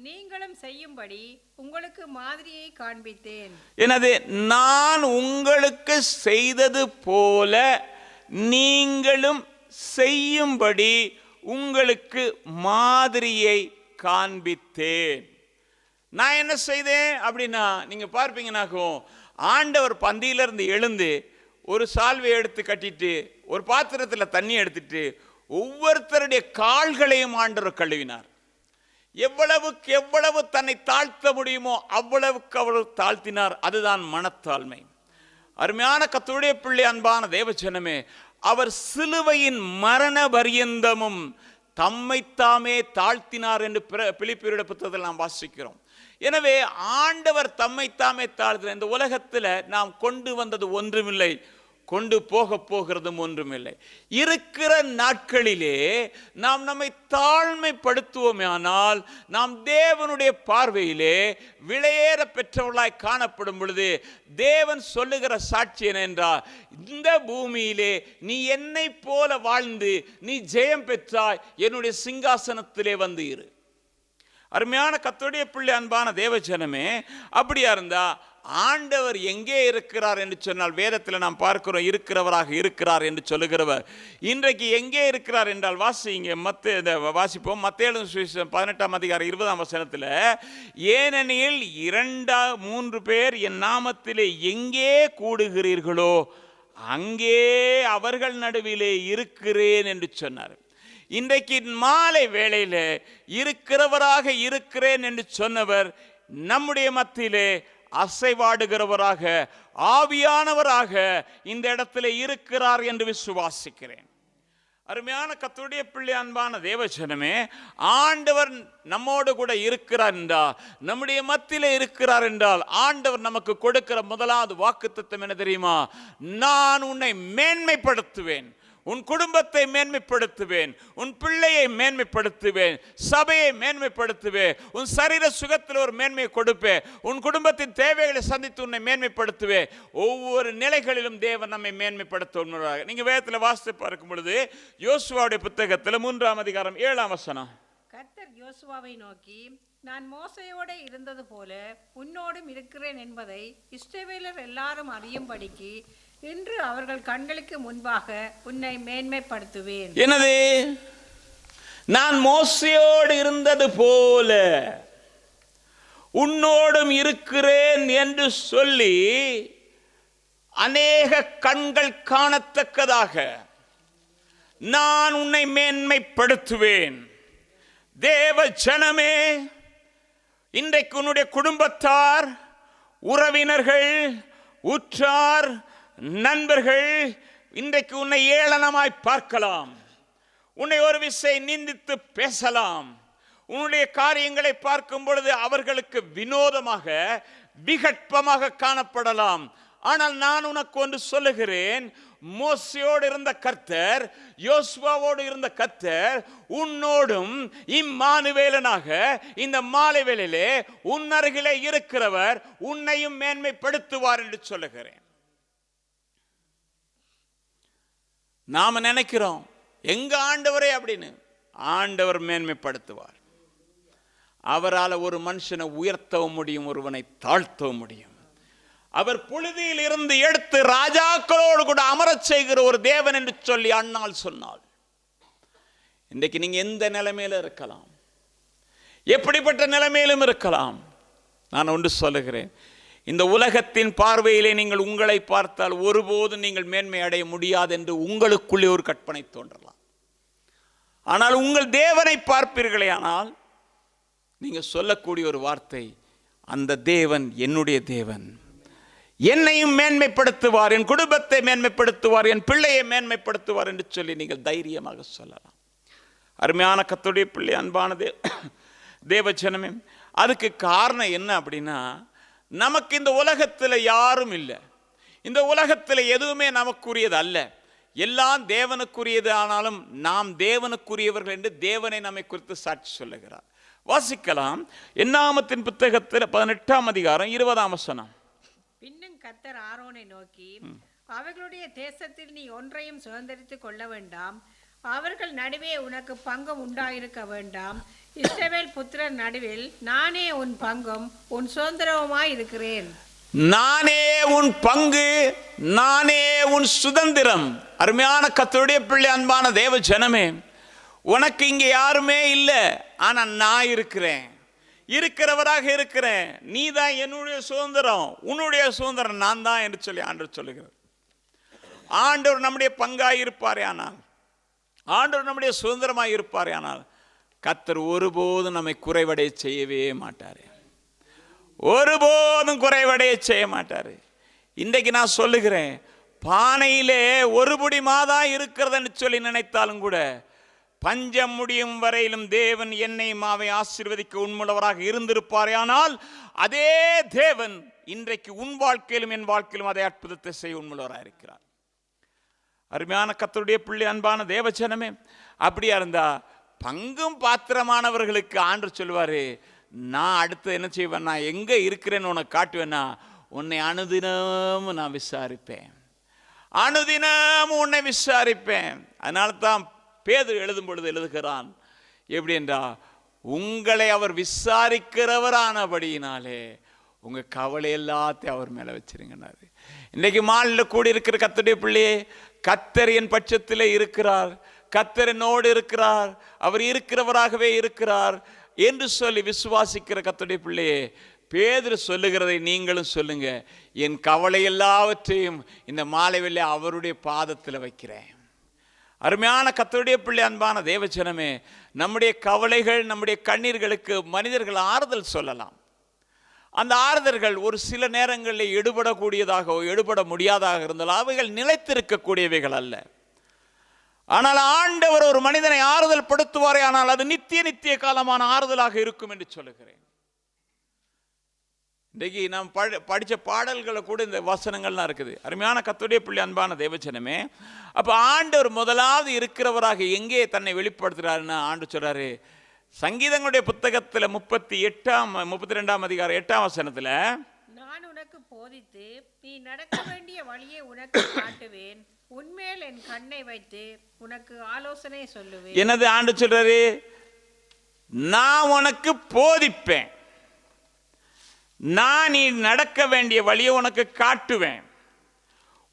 நீங்களும் செய்யும்படி உங்களுக்கு மாதிரியை காண்பித்தேன். எனது நான் உங்களுக்கு செய்தது போல நீங்களும் செய்யும்படி உங்களுக்கு மாதிரியை காண்பித்தேன். நான் என்ன செய்தேன் அப்படின்னா, நீங்க பார்ப்பீங்கன்னாக்கும், ஆண்டவர் பந்தியிலிருந்து எழுந்து ஒரு சால்வை எடுத்து கட்டிட்டு ஒரு பாத்திரத்தில் தண்ணி எடுத்துட்டு ஒவ்வொருத்தருடைய கால்களையும் ஆண்டவர் கழுவினார். எவ்வளவுக்கு எவ்வளவு தன்னை தாழ்த்த முடியுமோ அவ்வளவுக்கு அவ்வளவு தாழ்த்தினார். அதுதான் மனத்தாழ்மை. அருமையான கர்த்தருடைய பிள்ளை, அன்பான தேவஜனமே, அவர் சிலுவையின் மரண பரியந்தமும் தம்மைத்தாமே தாழ்த்தினார் என்று பிலிப்பியருடைய புத்தகத்தில் நாம் வாசிக்கிறோம். எனவே ஆண்டவர் தம்மைத்தாமே தாழ்த்தினார். இந்த உலகத்தில் நாம் கொண்டு வந்தது ஒன்றுமில்லை, கொண்டு போக போகிறதும் ஒன்றுமில்லை. இருக்கிற நாட்களிலே நாம் நம்மை தாழ்மைப்படுத்துவோமானால் நாம் தேவனுடைய பார்வையிலே விலையேற பெற்றவர்களாய் காணப்படும் பொழுது தேவன் சொல்லுகிற சாட்சி என்ன என்றால், இந்த பூமியிலே நீ என்னை போல வாழ்ந்து நீ ஜெயம் பெற்றாய், என்னுடைய சிங்காசனத்திலே வந்து இரு. அருமையான கர்த்தருடைய பிள்ளை, அன்பான தேவஜனமே, அப்படியா இருந்தா ஆண்டவர் எங்கே இருக்கிறார் என்று சொன்னால், வேதத்தில் நாம் பார்க்கிறோம் இருக்கிறவராக இருக்கிறார் என்று சொல்லுகிறவர். இன்றைக்கு எங்கே இருக்கிறார் என்றால் வாசிப்போம். மத்தேயு சுவிசேஷம் 18ஆம் அதிகாரம் 20ஆம் வசனத்தில், ஏனெனில் 2-3 பேர் என் நாமத்திலே எங்கே கூடுகிறீர்களோ அங்கே அவர்கள் நடுவிலே இருக்கிறேன் என்று சொன்னார். இன்றைக்கு மாலை வேளையில் இருக்கிறவராக இருக்கிறேன் என்று சொன்னவர் நம்முடைய மத்தியிலே அசைவாடுகிறவராக, ஆவியானவராக இந்த இடத்துல இருக்கிறார் என்று விசுவாசிக்கிறேன். அருமையான கர்த்தருடைய பிள்ளை, அன்பான தேவஜனமே, ஆண்டவர் நம்மோடு கூட இருக்கிறார் என்றால், நம்முடைய மத்தியிலே இருக்கிறார் என்றால், ஆண்டவர் நமக்கு கொடுக்கிற முதலாவது வாக்குத்தத்தம் என்ன தெரியுமா? நான் உன்னை மேன்மைப்படுத்துவேன், உன் குடும்பத்தை மேன்மைப்படுத்துவேன், உன் பிள்ளையை மேன்மைப்படுத்துவேன், சபையை மேன்மைப்படுத்துவேன், உன் சரீர சுகத்தில் ஒரு மேன்மையை கொடுப்பேன், உன் குடும்பத்தின் தேவைகளை சந்தித்து உன்னை மேன்மைப்படுத்துவேன். ஒவ்வொரு நிலைகளிலும் தேவன் நம்மை மேன்மைப்படுத்துவார். நீங்க வேதத்தில் வாசித்து பார்க்கும் பொழுது யோசுவாவுடைய புத்தகத்தில் 3ஆம் அதிகாரம் 7ஆம் வசனம், கர்த்தர் யோசுவாவை நோக்கி, நான் மோசையோடு இருந்தது போல உன்னோடும் இருக்கிறேன் என்பதை இஸ்ரவேலர் எல்லாரும் அறியும்படிக்கு இன்று அவர்கள் கண்களுக்கு முன்பாக உன்னை மேன்மைப்படுத்துவேன். என்னது? நான் மோசையோடு இருந்தது போல உன்னோடும் இருக்கிறேன் என்று சொல்லி அநேக கண்கள் காணத்தக்கதாக நான் உன்னை மேன்மைப்படுத்துவேன். தேவ ஜனமே, இன்றைக்கு உன்னுடைய குடும்பத்தார், உறவினர்கள், உற்றார், நண்பர்கள் இன்றைக்கு உன்னை ஏளனமாய் பார்க்கலாம், உன்னை ஒரு விசை நிந்தித்து பேசலாம். உன்னுடைய காரியங்களை பார்க்கும் பொழுது அவர்களுக்கு வினோதமாக, விகற்பமாக காணப்படலாம். ஆனால் நான் உனக்கு ஒன்று சொல்லுகிறேன், மோசையோடு இருந்த கர்த்தர், யோசுவாவோடு இருந்த கர்த்தர் உன்னோடும் இம்மானுவேலனாக இந்த மாலை வேளையிலே உன் அருகிலே இருக்கிறவர் உன்னையும் மேன்மைப்படுத்துவார் என்று சொல்லுகிறேன். நாம நினைக்கிறோம் எங்க ஆண்டவரே அப்படின்னு. ஆண்டவர் மேன்மைப்படுத்துவார். அவரால் ஒரு மனுஷனை உயர்த்தவும் முடியும், ஒருவனை தாழ்த்தவும் முடியும். அவர் புழுதியில் இருந்து எடுத்து ராஜாக்களோடு கூட அமரச் செய்கிற ஒரு தேவன் என்று சொல்லி அண்ணால் சொன்னாள். இன்றைக்கு நீங்க எந்த நிலைமையில இருக்கலாம், எப்படிப்பட்ட நிலைமையிலும் இருக்கலாம். நான் ஒன்று சொல்லுகிறேன், இந்த உலகத்தின் பார்வையிலே நீங்கள் உங்களை பார்த்தால் ஒருபோதும் நீங்கள் மேன்மை அடைய முடியாது என்று உங்களுக்குள்ளே ஒரு கற்பனை தோன்றலாம். ஆனால் உங்கள் தேவனை பார்ப்பீர்களே, ஆனால் நீங்க சொல்லக்கூடிய ஒரு வார்த்தை, அந்த தேவன் என்னுடைய தேவன், என்னையும் மேன்மைப்படுத்துவார், என் குடும்பத்தை மேன்மைப்படுத்துவார், என் பிள்ளையை மேன்மைப்படுத்துவார் என்று சொல்லி நீங்கள் தைரியமாக சொல்லலாம். அருமையான கர்த்தருடைய பிள்ளை, அன்பான தேவஜனமே, அதுக்கு காரணம் என்ன அப்படின்னா, நமக்கு இந்த உலகத்தில் யாரும் இல்லை, இந்த உலகத்தில் எதுவுமே நமக்குரியது அல்ல, எல்லாம் தேவனுக்குரியது. ஆனாலும் நாம் தேவனுக்குரியவர்கள் என்று தேவனை நம்மை குறித்து சாட்சி சொல்லுகிறார். வாசிக்கலாம், என்னாகமத்தின் புத்தகத்தில் 18ஆம் அதிகாரம் 20ஆம் வசனம். பின்னும் கர்த்தர் ஆரோனை நோக்கி, அவர்களுடைய தேசத்தில் நீ ஒன்றையும் சுதந்தரித்துக் கொள்ள வேண்டாம், அவர்கள் நடுவே உனக்கு பங்கம் உண்டாயிருக்க வேண்டாம். இஸ்ரவேல் புத்திரர் நடுவில் நானே உன் பங்கும் உன் சுதந்திரவுமாய் இருக்கிறேன். நானே உன் பங்கு, நானே உன் சுதந்திரம். அருமையான கர்த்தருடைய பிள்ளை, அன்பான தேவ ஜனமே, உனக்கு இங்கே யாருமே இல்லை, ஆனா நான் இருக்கிறேன், இருக்கிறவராக இருக்கிறேன். நீ தான் என்னுடைய சுதந்திரம், உன்னுடைய சுதந்திரம் நான் தான் என்று சொல்லி ஆண்டவர் சொல்லுகிறார். ஆண்டவர் நம்முடைய பங்காய் இருப்பாரே ஆனால், ஆண்டவர் நம்முடைய சுதந்திரமாய் இருப்பாரே ஆனால், கர்த்தர் ஒருபோதும் நம்மை குறைவடைய செய்யவே மாட்டார், ஒருபோதும் குறைவடைய செய்ய மாட்டார். இன்றைக்கு நான் சொல்லுகிறேன், பானையிலே ஒரு புடி மாதா இருக்கிறதுன்னு சொல்லி நினைத்தாலும் கூட பஞ்சம் முடியும் வரையிலும் தேவன் என்னை மாவை ஆசீர்வதிக்க உண்மையுள்ளவராக இருந்திருப்பாரே ஆனால், அதே தேவன் இன்றைக்கு உன் வாழ்க்கையிலும் என் வாழ்க்கையிலும் அதே அற்புதத்தை செய்ய உண்மையுள்ளவராக இருக்கிறார். அருமையான கர்த்தருடைய பிள்ளை, அன்பான தேவஜனமே, அப்படியா இருந்தா பங்கும் பாத்திரமானவர்களுக்கு ஆண்டவர் சொல்லுவாரு, நான் அடுத்து என்ன செய்வேன், நான் எங்க இருக்கிறேன்னு உனக்கு காட்டுவேன்னா, உன்னை அனுதினமும் நான் விசாரிப்பேன், அனுதினமும் உன்னை விசாரிப்பேன். அதனால தான் பேதுரு எழுதும் பொழுது எழுதுகிறான், எப்படி என்றா, உங்களை அவர் விசாரிக்கிறவரானபடியினாலே உங்க கவலை எல்லாத்தையும் அவர் மேல வச்சிருங்கன்னாரு. இன்னைக்கு மாலில் கூடி இருக்கிற கர்த்தருடைய பிள்ளையே, கர்த்தர் என் பட்சத்திலே இருக்கிறார், கர்த்தர் என்னோடு இருக்கிறார், அவர் இருக்கிறவராகவே இருக்கிறார் என்று சொல்லி விசுவாசிக்கிற கர்த்தருடைய பிள்ளையே, பேதுரு சொல்லுகிறதை நீங்களும் சொல்லுங்க. என் கவலை எல்லாவற்றையும் இந்த மாலை வேளை அவருடைய பாதத்தில் வைக்கிறேன். அருமையான கர்த்தருடைய பிள்ளை, அன்பான தேவஜனமே, நம்முடைய கவலைகள், நம்முடைய கண்ணீர்களுக்கு மனிதர்கள் ஆறுதல் சொல்லலாம். அந்த ஆறுதல்கள் ஒரு சில நேரங்களில் எடுபடக்கூடியதாக எடுபட முடியாதாக இருந்தாலும் அவைகள் நிலைத்திருக்கக்கூடியவைகள் அல்ல. ஆனால் ஆண்டவர் ஒரு மனிதனை ஆறுதல் படுத்துவாரே, ஆனால் அது நித்திய காலமான ஆறுதலாக இருக்கும் என்று சொல்லுகிறேன். இன்றைக்கு நாம் படித்த பாடல்களை கூட இந்த வசனங்கள்லாம் இருக்குது. அருமையான கர்த்தருடைய பிள்ளை, அன்பான தேவஜனமே, அப்போ ஆண்டவர் முதலாவது இருக்கிறவராக எங்கே தன்னை வெளிப்படுத்துகிறாருன்னா, ஆண்டு சொல்றாரு சங்கீதங்களுடைய புத்தகத்தில் 32ஆம் அதிகாரம் 8ஆம் வசனத்தில், நான் உனக்கு போதித்து நீ நடக்க வேண்டிய வழியை உனக்கு காட்டுவேன், உன்மேல் என் கண்ணை வைத்து உனக்கு ஆலோசனை சொல்லுவேன். என்னது ஆண்டு சொல்றாரு? நான் உனக்கு போதிப்பேன், நான் நீ நடக்க வேண்டிய வழியை உனக்கு காட்டுவேன்,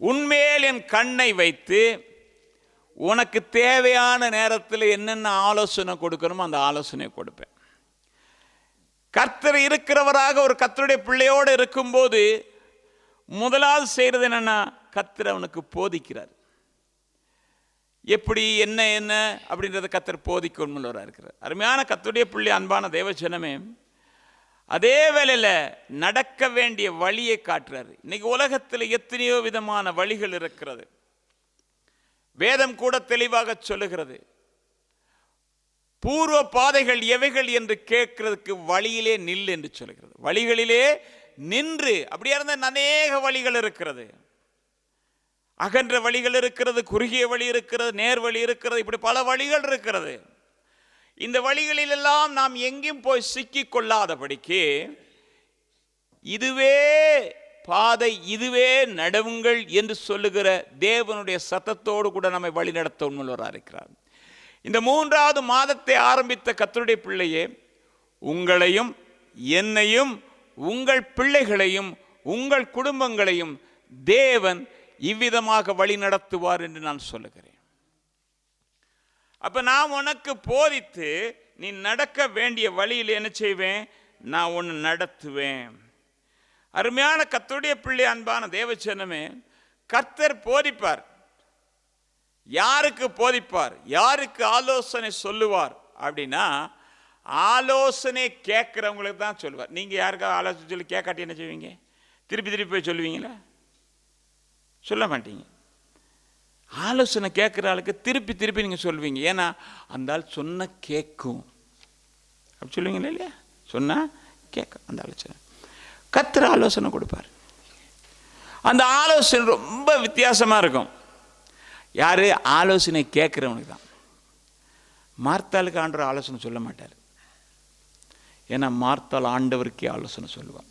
உன்மேல் என் கண்ணை வைத்து உனக்கு தேவையான நேரத்தில் என்னென்ன ஆலோசனை கொடுக்கணுமோ அந்த ஆலோசனை கொடுப்பேன். கர்த்தர் இருக்கிறவராக ஒரு கர்த்தருடைய பிள்ளையோடு இருக்கும்போது முதலாவது செய்கிறது என்னன்னா, கர்த்தர் அவனுக்கு போதிக்கிறார். எப்படி என்ன என்ன அப்படின்றத கர்த்தர் போதிக்கொள்ளுவராக இருக்கிறார். அருமையான கர்த்தருடைய பிள்ளை, அன்பான தேவஜனமே, அதே வேளையில் நடக்க வேண்டிய வழியை காட்டுறாரு. இன்னைக்கு உலகத்தில் எத்தனையோ விதமான வழிகள் இருக்கிறது. வேதம் கூட தெளிவாக சொல்லுகிறது, பூர்வ பாதைகள் எவைகள் என்று கேட்கிறதுக்கு வழியிலே நில் என்று சொல்லுகிறது. வழிகளிலே நின்று, அப்படியே இருந்த அநேக வழிகள் இருக்கிறது. அகன்ற வழிகள் இருக்கிறது, குறுகிய வழி இருக்கிறது, நேர் வழி இருக்கிறது, இப்படி பல வழிகள் இருக்கிறது. இந்த வழிகளிலெல்லாம் நாம் எங்கேயும் போய் சிக்கிக் கொள்ளாதபடிக்கு இதுவே பாதை, இதுவே நடவுங்கள் என்று சொல்லுகிற தேவனுடைய சத்தத்தோடு கூட நம்மை வழிநடத்த உண்மையுள்ளவராக இருக்கிறார். இந்த 3வது மாதத்தை ஆரம்பித்த கர்த்தருடைய பிள்ளையே, உங்களையும் என்னையும் உங்கள் பிள்ளைகளையும் உங்கள் குடும்பங்களையும் தேவன் இவ்விதமாக வழி நடத்துவார் என்று நான் சொல்லுகிறேன். அப்ப நான் உனக்கு போதித்து நீ நடக்க வேண்டிய வழியில் என்ன செய்வேன்? நான் உன்னை நடத்துவேன். அருமையான கர்த்தருடைய பிள்ளை, அன்பான தேவஜனமே, கர்த்தர் போதிப்பார். யாருக்கு போதிப்பார்? யாருக்கு ஆலோசனை சொல்லுவார் அப்படின்னா, ஆலோசனை கேட்கிறவங்களுக்கு தான் சொல்லுவார். நீங்க யாருக்காவது ஆலோசனை சொல்லி கேட்காட்டி என்ன செய்வீங்க? திருப்பி திருப்பி போய் சொல்லுவீங்களா? சொல்ல மாட்டீங்க. ஆலோசனை கேட்குற ஆளுக்கு திருப்பி திருப்பி நீங்கள் சொல்வீங்க. ஏன்னா அந்த ஆள் சொன்ன கேட்கும். அப்படி சொல்லுவீங்களா இல்லையா? சொன்னால் கேட்கும் அந்த ஆலோசனை. கர்த்தர் ஆலோசனை கொடுப்பார். அந்த ஆலோசனை ரொம்ப வித்தியாசமாக இருக்கும். யார்? ஆலோசனை கேட்குறவனுக்கு தான். மார்த்தாளுக்கு ஆண்டவர் ஆலோசனை சொல்ல மாட்டார். ஏன்னா மார்த்தாள் ஆண்டவருக்கே ஆலோசனை சொல்லுவான்.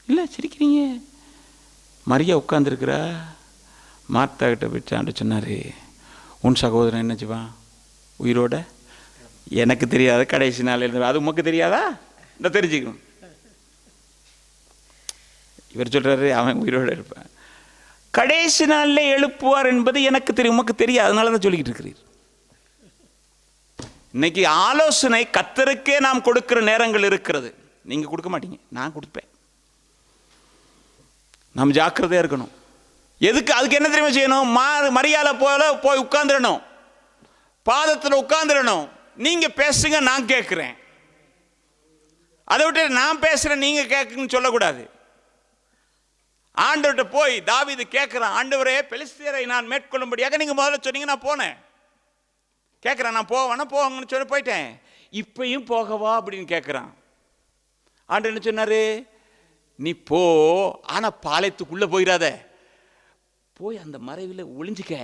இல்லை, சிரிக்கிறீங்க. மரியா உட்காந்துருக்கிறா, மார்த்தா கிட்ட போயிட்டு ஆண்டு சொன்னார், உன் சகோதரன் என்ன செய்வான் உயிரோட? எனக்கு தெரியாத கடைசி நாள் இருந்து, அது உமக்கு தெரியாதா? இந்த தெரிஞ்சுக்கணும். இவர் சொல்றாரு, அவன் உயிரோட இருப்பான், கடைசி நாளில் எழுப்புவார் என்பது எனக்கு தெரியும், உமக்கு தெரியாது, அதனால தான் சொல்லிக்கிட்டு இருக்கிறீர். இன்னைக்கு ஆலோசனை கர்த்தருக்கே நாம் கொடுக்கிற நேரங்கள் இருக்கிறது. நீங்க கொடுக்க மாட்டீங்க, நான் கொடுப்பேன். நாம் ஜாக்கிரதையா இருக்கணும். எதுக்கு? அதுக்கு என்ன தெரியுமா செய்யணும்? மரியாதை போல போய் உட்கார்ந்துடணும், பாதத்தில் உட்கார்ந்துடணும். நீங்க பேசுங்க, நான் கேட்கிறேன். அதை விட்டு நான் பேசுறேன் நீங்க கேட்குன்னு சொல்லக்கூடாது. ஆண்டவர்கிட்ட போய் தாவீது கேட்கிறான், ஆண்டவரே பெலிஸ்தியரை நான் மேற்கொள்ளும்படியாக நீங்க முதல்ல சொன்னீங்க, நான் போனேன். கேட்குறான், நான் போவேன்னா போவாங்கன்னு சொல்லி போயிட்டேன், இப்பயும் போகவா அப்படின்னு கேட்குறான். ஆண்டவர் என்ன சொன்னாரு? நீ போ, ஆனா பாளையத்துக்குள்ள போயிடாத, போய் அந்த மறைவில் ஒளிஞ்சுக்க.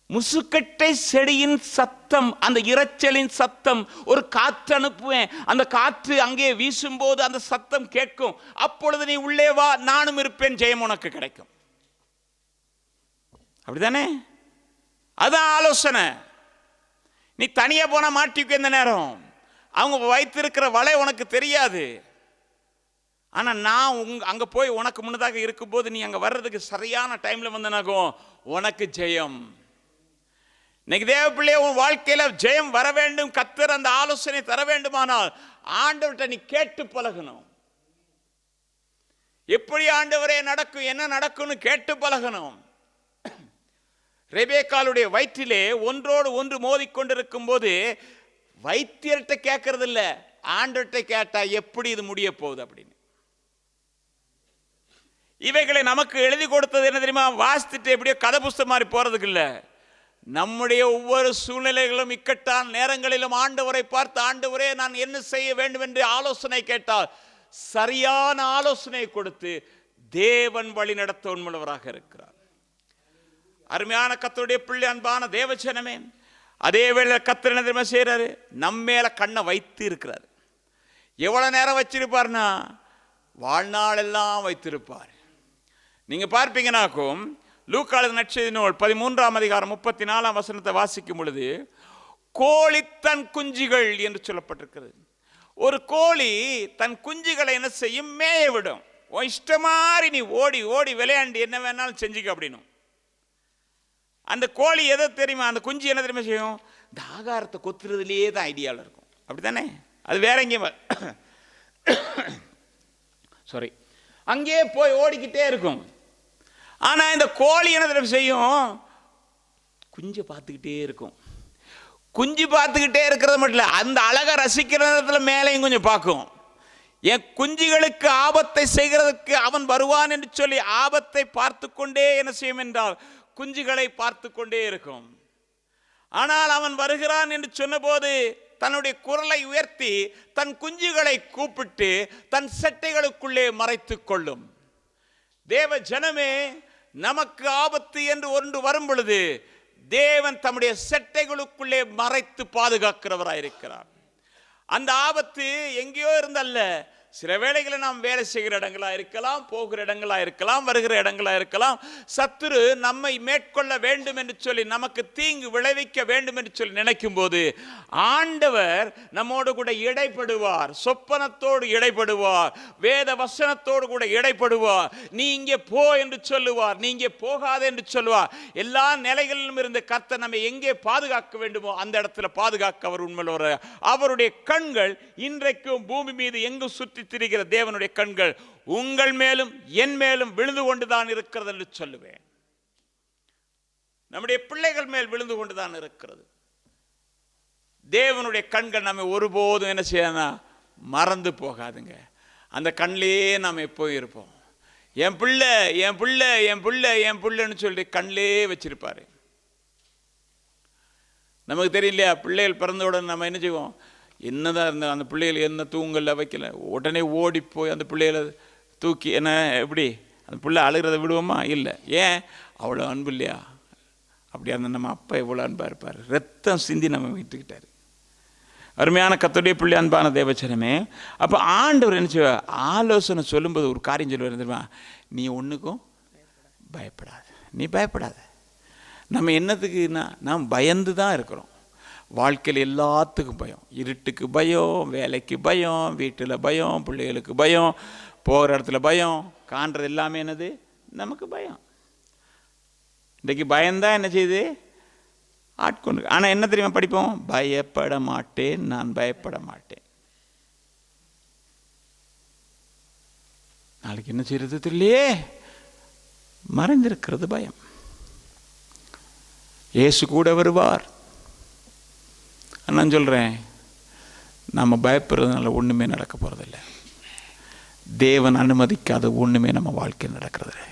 முசுக்கட்டை செடியின் சத்தம், அந்த இரைச்சலின் சத்தம், ஒரு காற்று அனுப்புவேன், அந்த காற்று அங்கே வீசும்போது அந்த சத்தம் கேட்கும், அப்பொழுது நீ உள்ளே வா, நானும் இருப்பேன், ஜெயம் உனக்கு கிடைக்கும். அப்படிதானே? அதான் ஆலோசனை. நீ தனியா போனா மாட்டிக்க. இந்த நேரம் அவங்க வைத்திருக்கிற வலை உனக்கு தெரியாது. ஆனால் நான் அங்கே போய் உனக்கு முன்னதாக இருக்கும்போது நீ அங்கே வர்றதுக்கு சரியான டைமில் வந்தனாகும் உனக்கு ஜெயம். இன்னைக்கு தேவ பிள்ளைய உன் வாழ்க்கையில் ஜெயம் வர வேண்டும், கர்த்தர் அந்த ஆலோசனை தர வேண்டுமானால் ஆண்டவர்கிட்ட நீ கேட்டு பழகணும். எப்படி ஆண்டவரே நடக்கும், என்ன நடக்கும்னு கேட்டு பழகணும். ரெபேக்காளுடைய வயிற்றிலே ஒன்றோடு ஒன்று மோதிக்கொண்டிருக்கும் போது வைத்தியர்கிட்ட கேட்கறது இல்லை, ஆண்டவர்கிட்ட கேட்டா எப்படி இது முடிய போகுது அப்படின்னு. இவைகளை நமக்கு எழுதி கொடுத்தது என்ன தெரியுமா? வாசித்துட்டு எப்படியோ கதை புஸ்தகம் மாதிரி போறதுக்கு இல்லை. நம்முடைய ஒவ்வொரு சூழ்நிலைகளும் இக்கட்டான நேரங்களிலும் ஆண்டவரை பார்த்து, ஆண்டவரே நான் என்ன செய்ய வேண்டும் என்று ஆலோசனை கேட்டால் சரியான ஆலோசனை கொடுத்து தேவன் வழி நடத்த உண்மையுள்ளவராக இருக்கிறார். அருமையான கர்த்தருடைய பிள்ளை, அன்பான தேவஜனமே, அதே வேளையில் கர்த்தர் என்ன தெரியுமா செய்யறாரு? நம்ம மேல கண்ணை வைத்து இருக்கிறார். எவ்வளவு நேரம் வச்சிருப்பார்னா வாழ்நாள் எல்லாம் வைத்திருப்பார். நீங்க பார்ப்பீங்கன்னாக்கும் லூக்கா நற்செய்தி நூல் 13ஆம் அதிகாரம் 34ஆம் வசனத்தை வாசிக்கும் பொழுது கோழி தன் குஞ்சுகள் என்று சொல்லப்பட்டிருக்கிறது. ஒரு கோழி தன் குஞ்சுகளை என்ன செய்யும்? மேய விடும். இஷ்டமாரி நீ ஓடி ஓடி விளையாண்டு என்ன வேணாலும் செஞ்சுக்க அப்படின்னு. அந்த கோழி எதை தெரியுமா? அந்த குஞ்சு என்ன தெரியுமா செய்யும்? இந்த ஆகாரத்தை கொத்துறதுலேயே தான் ஐடியாவில் இருக்கும். அப்படித்தானே? அது வேற எங்கேயும் சாரி அங்கேயே போய் ஓடிக்கிட்டே இருக்கும். ஆனால் இந்த கோழி என்ன தெரியுமா செய்யும்? குஞ்சை பார்த்துக்கிட்டே இருக்கும். குஞ்சு பார்த்துக்கிட்டே இருக்கிறது மட்டும் இல்லை, அந்த அழகை ரசிக்கிற நேரத்தில் மேலேயும் கொஞ்சம் பார்க்கும். என் குஞ்சுகளுக்கு ஆபத்தை செய்கிறதுக்கு அவன் வருவான் என்று சொல்லி ஆபத்தை பார்த்து கொண்டே என்ன செய்யும் என்றால் குஞ்சுகளை பார்த்து கொண்டே இருக்கும். ஆனால் அவன் வருகிறான் என்று சொன்னபோது தன்னுடைய குரலை உயர்த்தி தன் குஞ்சுகளை கூப்பிட்டு தன் செட்டைகளுக்குள்ளே மறைத்து கொள்ளும். தேவ ஜனமே, நமக்கு ஆபத்து என்று ஒன்று வரும் பொழுது தேவன் தம்முடைய செட்டைகளுக்குள்ளே மறைத்து பாதுகாக்கிறவராயிருக்கிறார். அந்த ஆபத்து எங்கேயோ இருந்தல்ல, சில வேளைகளில் நாம் வேலை செய்கிற இடங்களா இருக்கலாம், போகிற இடங்களா இருக்கலாம், வருகிற இடங்களா இருக்கலாம். சத்துரு நம்மை மேற்கொள்ள வேண்டும் என்று சொல்லி, நமக்கு தீங்கு விளைவிக்க வேண்டும் என்று சொல்லி நினைக்கும் போது ஆண்டவர் நம்மோடு கூட இடைப்படுவார். சொப்பனத்தோடு இடைப்படுவார், வேத வசனத்தோடு கூட இடைப்படுவார். நீ இங்கே போ என்று சொல்லுவார், நீ இங்கே போகாது என்று சொல்லுவார். எல்லா நிலைகளிலும் இருந்து கர்த்தர் நம்மை எங்கே பாதுகாக்க வேண்டுமோ அந்த இடத்துல பாதுகாக்க அவர் உண்மையுள்ளவர். அவருடைய கண்கள் இன்றைக்கும் பூமி மீது எங்கும் சுற்றி திரிகிற தேவனுடைய கண்கள் உங்கள் மேலும் என் மேலும் விழுந்து கொண்டுதான் இருக்கிறது என்று சொல்லுவேன். நம்முடைய பிள்ளைகள் மேல் விழுந்து கொண்டுதான் இருக்கிறது. தேவனுடைய கண்கள் நம்ம ஒருபோதும் என்ன செய்யணும்? மறந்து போகாதுங்க. அந்த கண்ணிலேயே நாம் எப்போதும் இருப்போம். என் பிள்ளை என் பிள்ளை என் பிள்ளை என் பிள்ளைன்னு சொல்லி கண்ணிலே வச்சிருப்பாரு. நமக்கு தெரியலையா? பிள்ளைகள் பிறந்தவுடன் நம்ம என்ன செய்வோம்? என்னதான் இருந்த அந்த பிள்ளைகளை என்ன தூங்கல வைக்கல, உடனே ஓடி போய் அந்த பிள்ளைகளை தூக்கி என்ன எப்படி அந்த பிள்ளை அழுகிறத விடுவோமா? இல்லை. ஏன்? அவ்வளோ அன்பு இல்லையா? அப்படியா அந்த நம்ம அப்பா எவ்வளோ அன்பாக இருப்பார், ரத்தம் சிந்தி நம்ம விட்டுக்கிட்டார். அருமையான கர்த்தருடைய பிள்ளை, அன்பான தேவச்சனமே, அப்போ ஆண்டவர் என்ன செய்வார்? ஆலோசனை சொல்லும்போது ஒரு காரியம் சொல்லுவார் தெரியுமா? நீ ஒன்றுக்கும் பயப்படாத, நீ பயப்படாத. நம்ம என்னத்துக்குன்னா நாம் பயந்து தான் இருக்கிறோம். வாழ்க்கையில் எல்லாத்துக்கும் பயம். இருட்டுக்கு பயம், வேலைக்கு பயம், வீட்டில் பயம், பிள்ளைகளுக்கு பயம், போகிற இடத்துல பயம், காண்றது எல்லாமே என்னது? நமக்கு பயம். இன்றைக்கு பயம்தான் என்ன செய்யுது? ஆட்கொண்டு. ஆனால் என்ன தெரியுமா படிப்போம்? பயப்பட மாட்டேன், நான் பயப்பட மாட்டேன். நாளைக்கு என்ன செய்யறது தெரியலையே, மறைந்திருக்கிறது பயம். இயேசு கூட வருவார். நான் சொல்கிறேன், நம்ம பயப்படுறதுனால ஒன்றுமே நடக்க போகிறதில்ல. தேவன் அனுமதிக்காத ஒன்றுமே நம்ம வாழ்க்கையில் நடக்கிறதில்ல.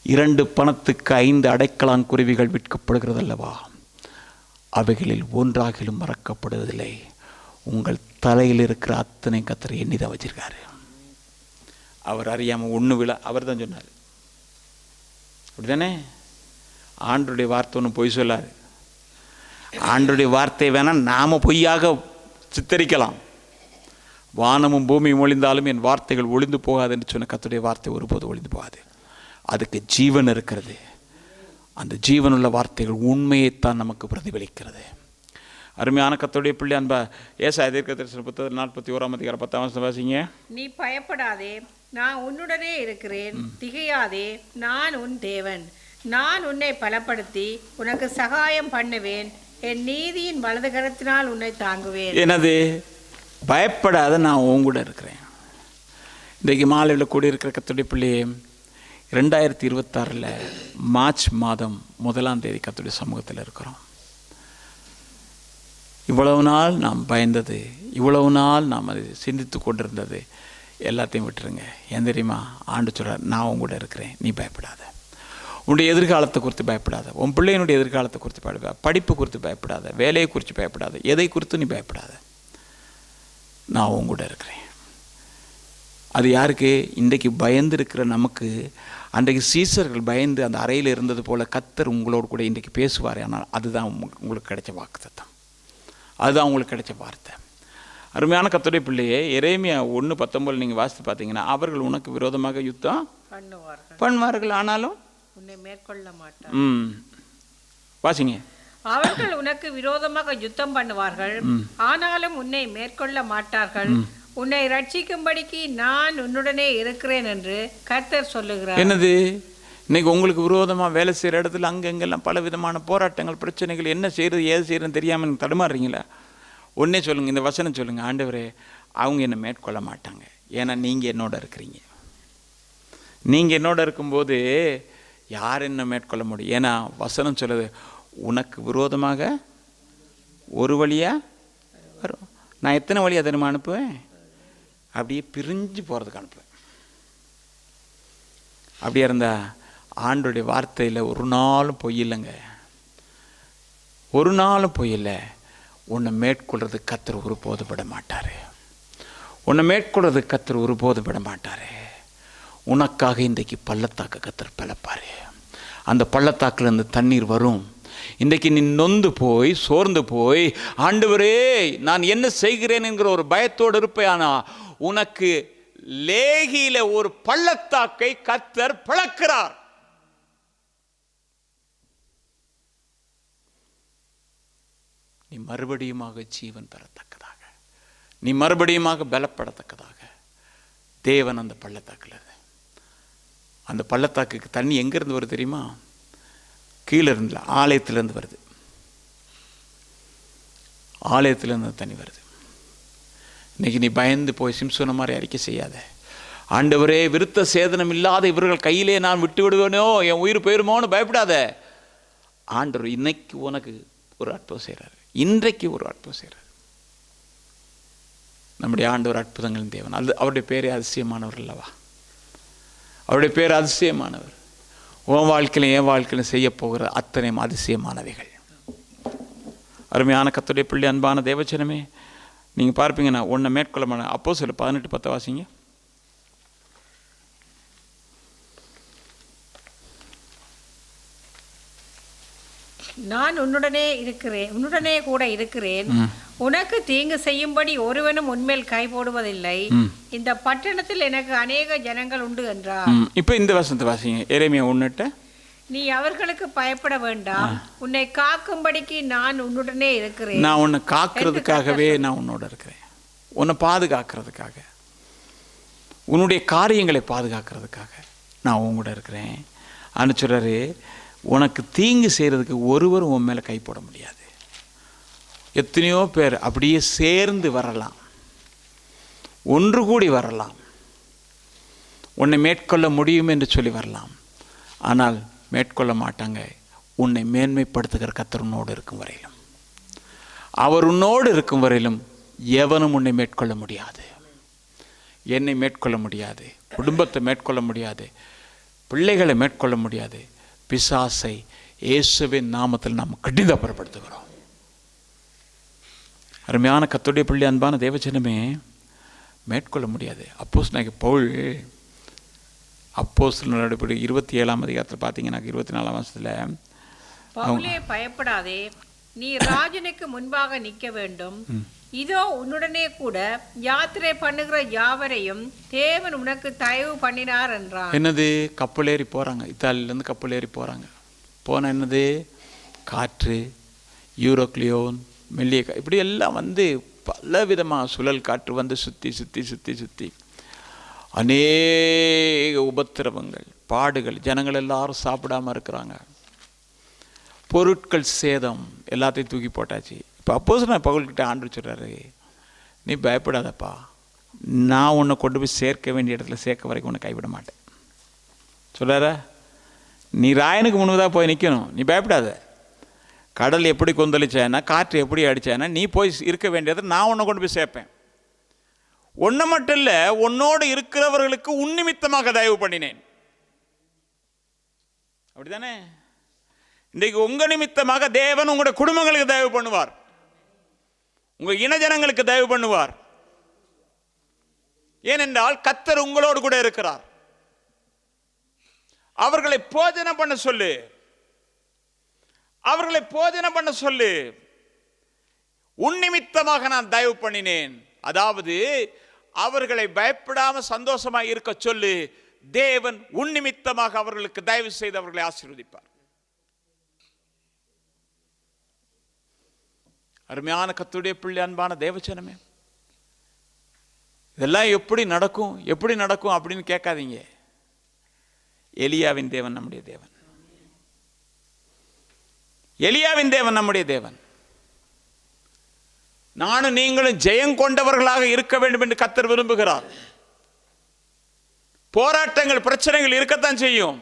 2 பணத்துக்கு 5 அடைக்கலாங்குருவிகள் விற்கப்படுகிறது அல்லவா? அவைகளில் ஒன்றாகிலும் மறக்கப்படுவதில்லை. உங்கள் தலையில் இருக்கிற அத்தனை கர்த்தர் எண்ணிதான் வச்சிருக்காரு. அவர் அறியாமல் ஒன்று விழா அவர் தான் சொன்னார். அப்படிதானே? ஆண்டருடைய வார்த்தை ஒன்று பொய் சொல்லாது. ஆண்டருடைய வார்த்தை வேணால் நாம் பொய்யாக சித்தரிக்கலாம். வானமும் பூமியும் ஒளிந்தாலும் என் வார்த்தைகள் ஒளிந்து போகாது என்று சொன்ன கர்த்தருடைய வார்த்தை ஒருபோது ஒளிந்து போகாது. அதுக்கு ஜீவன் இருக்கிறது. அந்த ஜீவனுள்ள வார்த்தைகள் உண்மையைத்தான் நமக்கு பிரதிபலிக்கிறது. அருமையான கர்த்தருடைய பிள்ளை அன்பா, ஏசாயா தீர்க்கதரிசன புத்தகம் 41 10 வாசிங்க. நீ பயப்படாதே, நான் உன்னுடனே இருக்கிறேன். திகையாதே, நான் உன் தேவன். நான் உன்னை பலப்படுத்தி உனக்கு சகாயம் பண்ணுவேன். என் நீதியின் வலது கரத்தினால் உன்னை தாங்குவேன். என்னது? பயப்படாத, நான் உன் கூட இருக்கிறேன். இன்றைக்கு மாலையில் கூடியிருக்கிற கர்த்தருடைய பிள்ளையே, 2026 மார்ச் மாதம் 1ஆம் தேதி கர்த்தருடைய சமூகத்தில் இருக்கிறோம். இவ்வளவு நாள் நாம் பயந்தது, இவ்வளவு நாள் நாம் அதை சிந்தித்து கொண்டிருந்தது எல்லாத்தையும் விட்டுருங்க. ஏன் தெரியுமா? ஆண்டு சொல்கிறார், நான் உன் கூட இருக்கிறேன், நீ பயப்படாத. உன்னுடைய எதிர்காலத்தை குறித்து பயப்படாத, உன் பிள்ளையினுடைய எதிர்காலத்தை குறித்து பயப்படாத, படிப்பு குறித்து பயப்படாத, வேலையை குறித்து பயப்படாத, எதை குறித்து நீ பயப்படாத, நான் உன் கூட இருக்கிறேன். அது யாருக்கு? இன்றைக்கு பயந்து இருக்கிற நமக்கு. அன்றைக்கு சீசர்கள் பயந்து அந்த அறையில் இருந்தது போல் கர்த்தர் உங்களோடு கூட இன்றைக்கு பேசுவார். ஆனால் அதுதான் உங்களுக்கு கிடைச்ச வாக்குத்தத்தம், அதுதான் உங்களுக்கு கிடைச்ச வார்த்தை. அருமையான கர்த்தருடைய பிள்ளையே, எரேமியா 1:19 நீங்கள் வாசித்து பார்த்தீங்கன்னா, அவர்கள் உனக்கு விரோதமாக யுத்தம் பண்ணுவார்கள், ஆனாலும் உன்னை மேற்கொள்ள மாட்டார்கள். வாசிங்க. அவர்கள் உனக்கு விரோதமாக யுத்தம் பண்ணுவார்கள், ஆனாலும் உன்னை மேற்கொள்ள மாட்டார்கள். உன்னை ரட்சிக்கும்படிக்கு நான் உன்னுடனே இருக்கிறேன் என்று கர்த்தர் சொல்லுகிறார். என்னது? இன்னைக்கு உங்களுக்கு விரோதமாக வேலை செய்கிற இடத்துல அங்கெங்கெல்லாம் பல விதமான போராட்டங்கள், பிரச்சனைகள், என்ன செய்கிறது ஏது செய்கிறதுன்னு தெரியாமல் எனக்கு தடுமாறுறீங்களா? ஒன்றே சொல்லுங்கள், இந்த வசனம் சொல்லுங்கள், ஆண்டவரே அவங்க என்னை மேற்கொள்ள மாட்டாங்க, ஏன்னா நீங்கள் என்னோட இருக்கிறீங்க. நீங்கள் என்னோட இருக்கும்போது யார் என்ன மேற்கொள்ள முடியும்? ஏன்னா வசனம் சொல்லுது, உனக்கு விரோதமாக ஒரு வழியாக வரும். நான் எத்தனை வழியாக தெரியுமா அனுப்புவேன்? அப்படியே பிரிஞ்சு போகிறதுக்கு அனுப்புவேன். அப்படியே இருந்தால் ஆண்டோடைய வார்த்தையில் ஒரு நாளும் பொய் இல்லைங்க, ஒரு நாளும் பொய் இல்லை. உன்னை மேற்கொள்றதுக்கு கர்த்தர் ஒருபோது விட மாட்டார், உன்னை மேற்கொள்றதுக்கு கர்த்தர் ஒருபோது விட மாட்டார். உனக்காக இன்றைக்கு பள்ளத்தாக்கு கர்த்தர் பிளப்பார். அந்த பள்ளத்தாக்கில் இருந்து தண்ணீர் வரும். இன்றைக்கு நீ நொந்து போய் சோர்ந்து போய், ஆண்டவரே நான் என்ன செய்கிறேன் என்கிற ஒரு பயத்தோடு இருப்பேனா, உனக்கு லேகியில ஒரு பள்ளத்தாக்கை கர்த்தர் பிளக்கிறார். நீ மறுபடியுமாக ஜீவன் பெறத்தக்கதாக, நீ மறுபடியுமாக பலப்படத்தக்கதாக தேவன் அந்த பள்ளத்தாக்கில், அந்த பள்ளத்தாக்குக்கு தண்ணி எங்கேருந்து வருது தெரியுமா? கீழே இருந்துல, ஆலயத்திலேருந்து வருது. ஆலயத்திலேருந்து தண்ணி வருது. இன்னைக்கு நீ பயந்து போய் சிம்சோன மாதிரி அறிக்கை செய்யாத. ஆண்டவரே விருத்த சேதனம் இல்லாத இவர்கள் கையிலே நான் விட்டு விடுவேனோ, என் உயிர் போயிருமோன்னு பயப்படாத. ஆண்டவர் இன்னைக்கு உனக்கு ஒரு அற்புதம் செய்கிறார், இன்றைக்கு ஒரு அற்புதம் செய்கிறார். நம்முடைய ஆண்டவர் அற்புதங்களின் தேவன். அது அவருடைய பேரே அதிசயமானவர் அல்லவா? அவருடைய பேர் அதிசயமானவர். உன் வாழ்க்கையிலும் என் வாழ்க்கையிலும் செய்ய போகிற அத்தனையும் அதிசயமானவைகள். அருமையான கர்த்தருடைய பிள்ளை, அன்பான தேவச்சனமே, நீங்கள் பார்ப்பீங்கன்னா உன்னை மேற்கொள்ள அப்போஸ்தலர் 18:10 வாசிங்க. நான் உன்னுடனே கூட இருக்கிறேன். உனக்கு தீங்கு செய்யும்படி ஒருவனும் உன்மேல் கை போடுவதில்லை. இந்த பட்டணத்தில் எனக்கு அநேக ஜனங்கள் உண்டு என்றார். இப்போ இந்த வசனத்தை வாசிங்க. எரேமியா 1:8. நீ அவர்களுக்கு பயப்பட வேண்டாம், உன்னை காக்கும்படிக்கு நான் உன்னுடனே இருக்கிறேன். நான் உன்னை காக்கிறதுக்காகவே நான் உன்னோட இருக்கிறேன், உன்னை பாதுகாக்கிறதுக்காக, உன்னுடைய காரியங்களை பாதுகாக்கிறதுக்காக நான் உன் கூட இருக்கிறேன். அனுச்சுறாரு, உனக்கு தீங்கு செய்கிறதுக்கு ஒருவரும் உன் மேலே கை போட முடியாது. எத்தனையோ பேர் அப்படியே சேர்ந்து வரலாம், ஒன்று கூடி வரலாம், உன்னை மேற்கொள்ள முடியும் என்று சொல்லி வரலாம், ஆனால் மேற்கொள்ள மாட்டாங்க. உன்னை மேன்மைப்படுத்துகிற கர்த்தர் உன்னோடு இருக்கும் வரையிலும், அவர் உன்னோடு இருக்கும் வரையிலும் எவனும் உன்னை மேற்கொள்ள முடியாது. என்னை மேற்கொள்ள முடியாது, குடும்பத்தை மேற்கொள்ள முடியாது, பிள்ளைகளை மேற்கொள்ள முடியாது. பிசாசை இயேசுவின் நாமத்தில் நாம் கடினப்படுத்துகிறோம். அருமையான கர்த்தருடைய பிள்ளை, அன்பான தேவஜனமே, மேற்கொள்ள முடியாது. அப்போஸ்தலனாகிய பவுல் அப்போஸ்தலர் நடபடி 27ஆம் அதிகாரத்தில் பார்த்தீங்கன்னா 24ஆம் வசனத்தில், பவுலே பயப்படாதே, நீ ராஜனுக்கு முன்பாக நிற்க வேண்டும். இதோ உன்னுடனே கூட யாத்திரை பண்ணுகிற யாவரையும் தேவன் உனக்கு தயவு பண்ணினார் என்றார். என்னது? கப்பல் ஏறி போகிறாங்க, இத்தாலியிலேருந்து கப்பல் ஏறி போகிறாங்க. போன என்னது? காற்று, யூரோக்ளியோன், மெல்லிய இப்படி எல்லாம் வந்து பல விதமாக சுழல் காற்று வந்து சுற்றி சுற்றி சுற்றி சுற்றி அநேக உபத்திரவங்கள், பாடுகள், ஜனங்கள் எல்லாரும் சாப்பிடாம இருக்கிறாங்க, பொருட்கள் சேதம், எல்லாத்தையும் தூக்கி போட்டாச்சு. இப்போ அப்போஸ்தலன் பவுல்கிட்ட ஆண்டவர் சொல்கிறாரு, நீ பயப்படாதப்பா, நான் உன்னை கொண்டு போய் சேர்க்க வேண்டிய இடத்துல சேர்க்க வரைக்கும் உன்னை கைவிட மாட்டேன் சொல்கிறாரா. நீ ராயனுக்கு முன்னதாக போய் நிற்கணும், நீ பயப்படாத. கடல் எப்படி கொந்தளிச்சேன்னா, காற்று எப்படி அடித்தேன்னா, நீ போய் இருக்க வேண்டியதை நான் உன்னை கொண்டு போய் சேர்ப்பேன். ஒன்றை மட்டும் இல்லை, உன்னோடு இருக்கிறவர்களுக்கு உன்னிமித்தமாக தயவு பண்ணினேன். அப்படித்தானே? இன்றைக்கு உங்க நிமித்தமாக தேவன் உங்களுடைய குடும்பங்களுக்கு தயவு பண்ணுவார், உங்க இனஜனங்களுக்கு தயவு பண்ணுவார். ஏனென்றால் கர்த்தர் உங்களோடு கூட இருக்கிறார். அவர்களை போஜனம் பண்ண சொல்லு, அவர்களை போஜனம் பண்ண சொல்லு. உன்னிமித்தமாக நான் தயவு பண்ணினேன். அதாவது அவர்களை பயப்படாம சந்தோஷமாக இருக்க சொல்லு. தேவன் உன்னிமித்தமாக அவர்களுக்கு தயவு செய்து அவர்களை ஆசீர்வதிப்பார். அருமையான கர்த்தருடைய பிள்ளை, அன்பான தேவச்சனமே, இதெல்லாம் எப்படி நடக்கும் எப்படி நடக்கும் அப்படின்னு கேட்காதீங்க. எலியாவின் தேவன் நம்முடைய தேவன், எலியாவின் தேவன் நம்முடைய தேவன். நானும் நீங்களும் ஜெயம் கொண்டவர்களாக இருக்க வேண்டும் என்று கர்த்தர் விரும்புகிறார். போராட்டங்கள், பிரச்சனைகள் இருக்கத்தான் செய்யும்.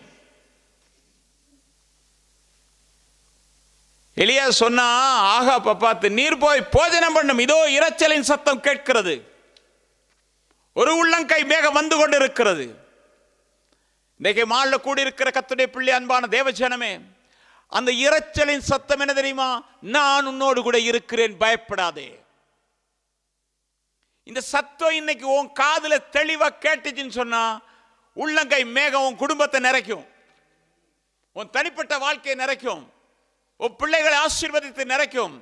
எலியா சொன்னா, ஆகாப்பை பார்த்து, நீர் போய் போஜனம் பண்ணும், இதோ இரைச்சலின் சத்தம் கேட்கிறது, ஒரு உள்ளங்கை மேகம் வந்து கொண்டு இருக்கிறது. இன்றைக்கு மாலில் கூடியிருக்கிற கர்த்தருடைய பிள்ளை, அன்பான தேவஜனமே, அந்த இரைச்சலின் சத்தம் என்ன தெரியுமா? நான் உன்னோடு கூட இருக்கிறேன், பயப்படாதே. இந்த சத்தம் இன்னைக்கு உன் காதுல தெளிவா கேட்டுச்சுன்னு சொன்னா, உள்ளங்கை மேகம் உன் குடும்பத்தை நிறைக்கும், உன் தனிப்பட்ட வாழ்க்கையை நிறைக்கும், உன் பிள்ளைகளை ஆசீர்வதித்து நிறைக்கும்,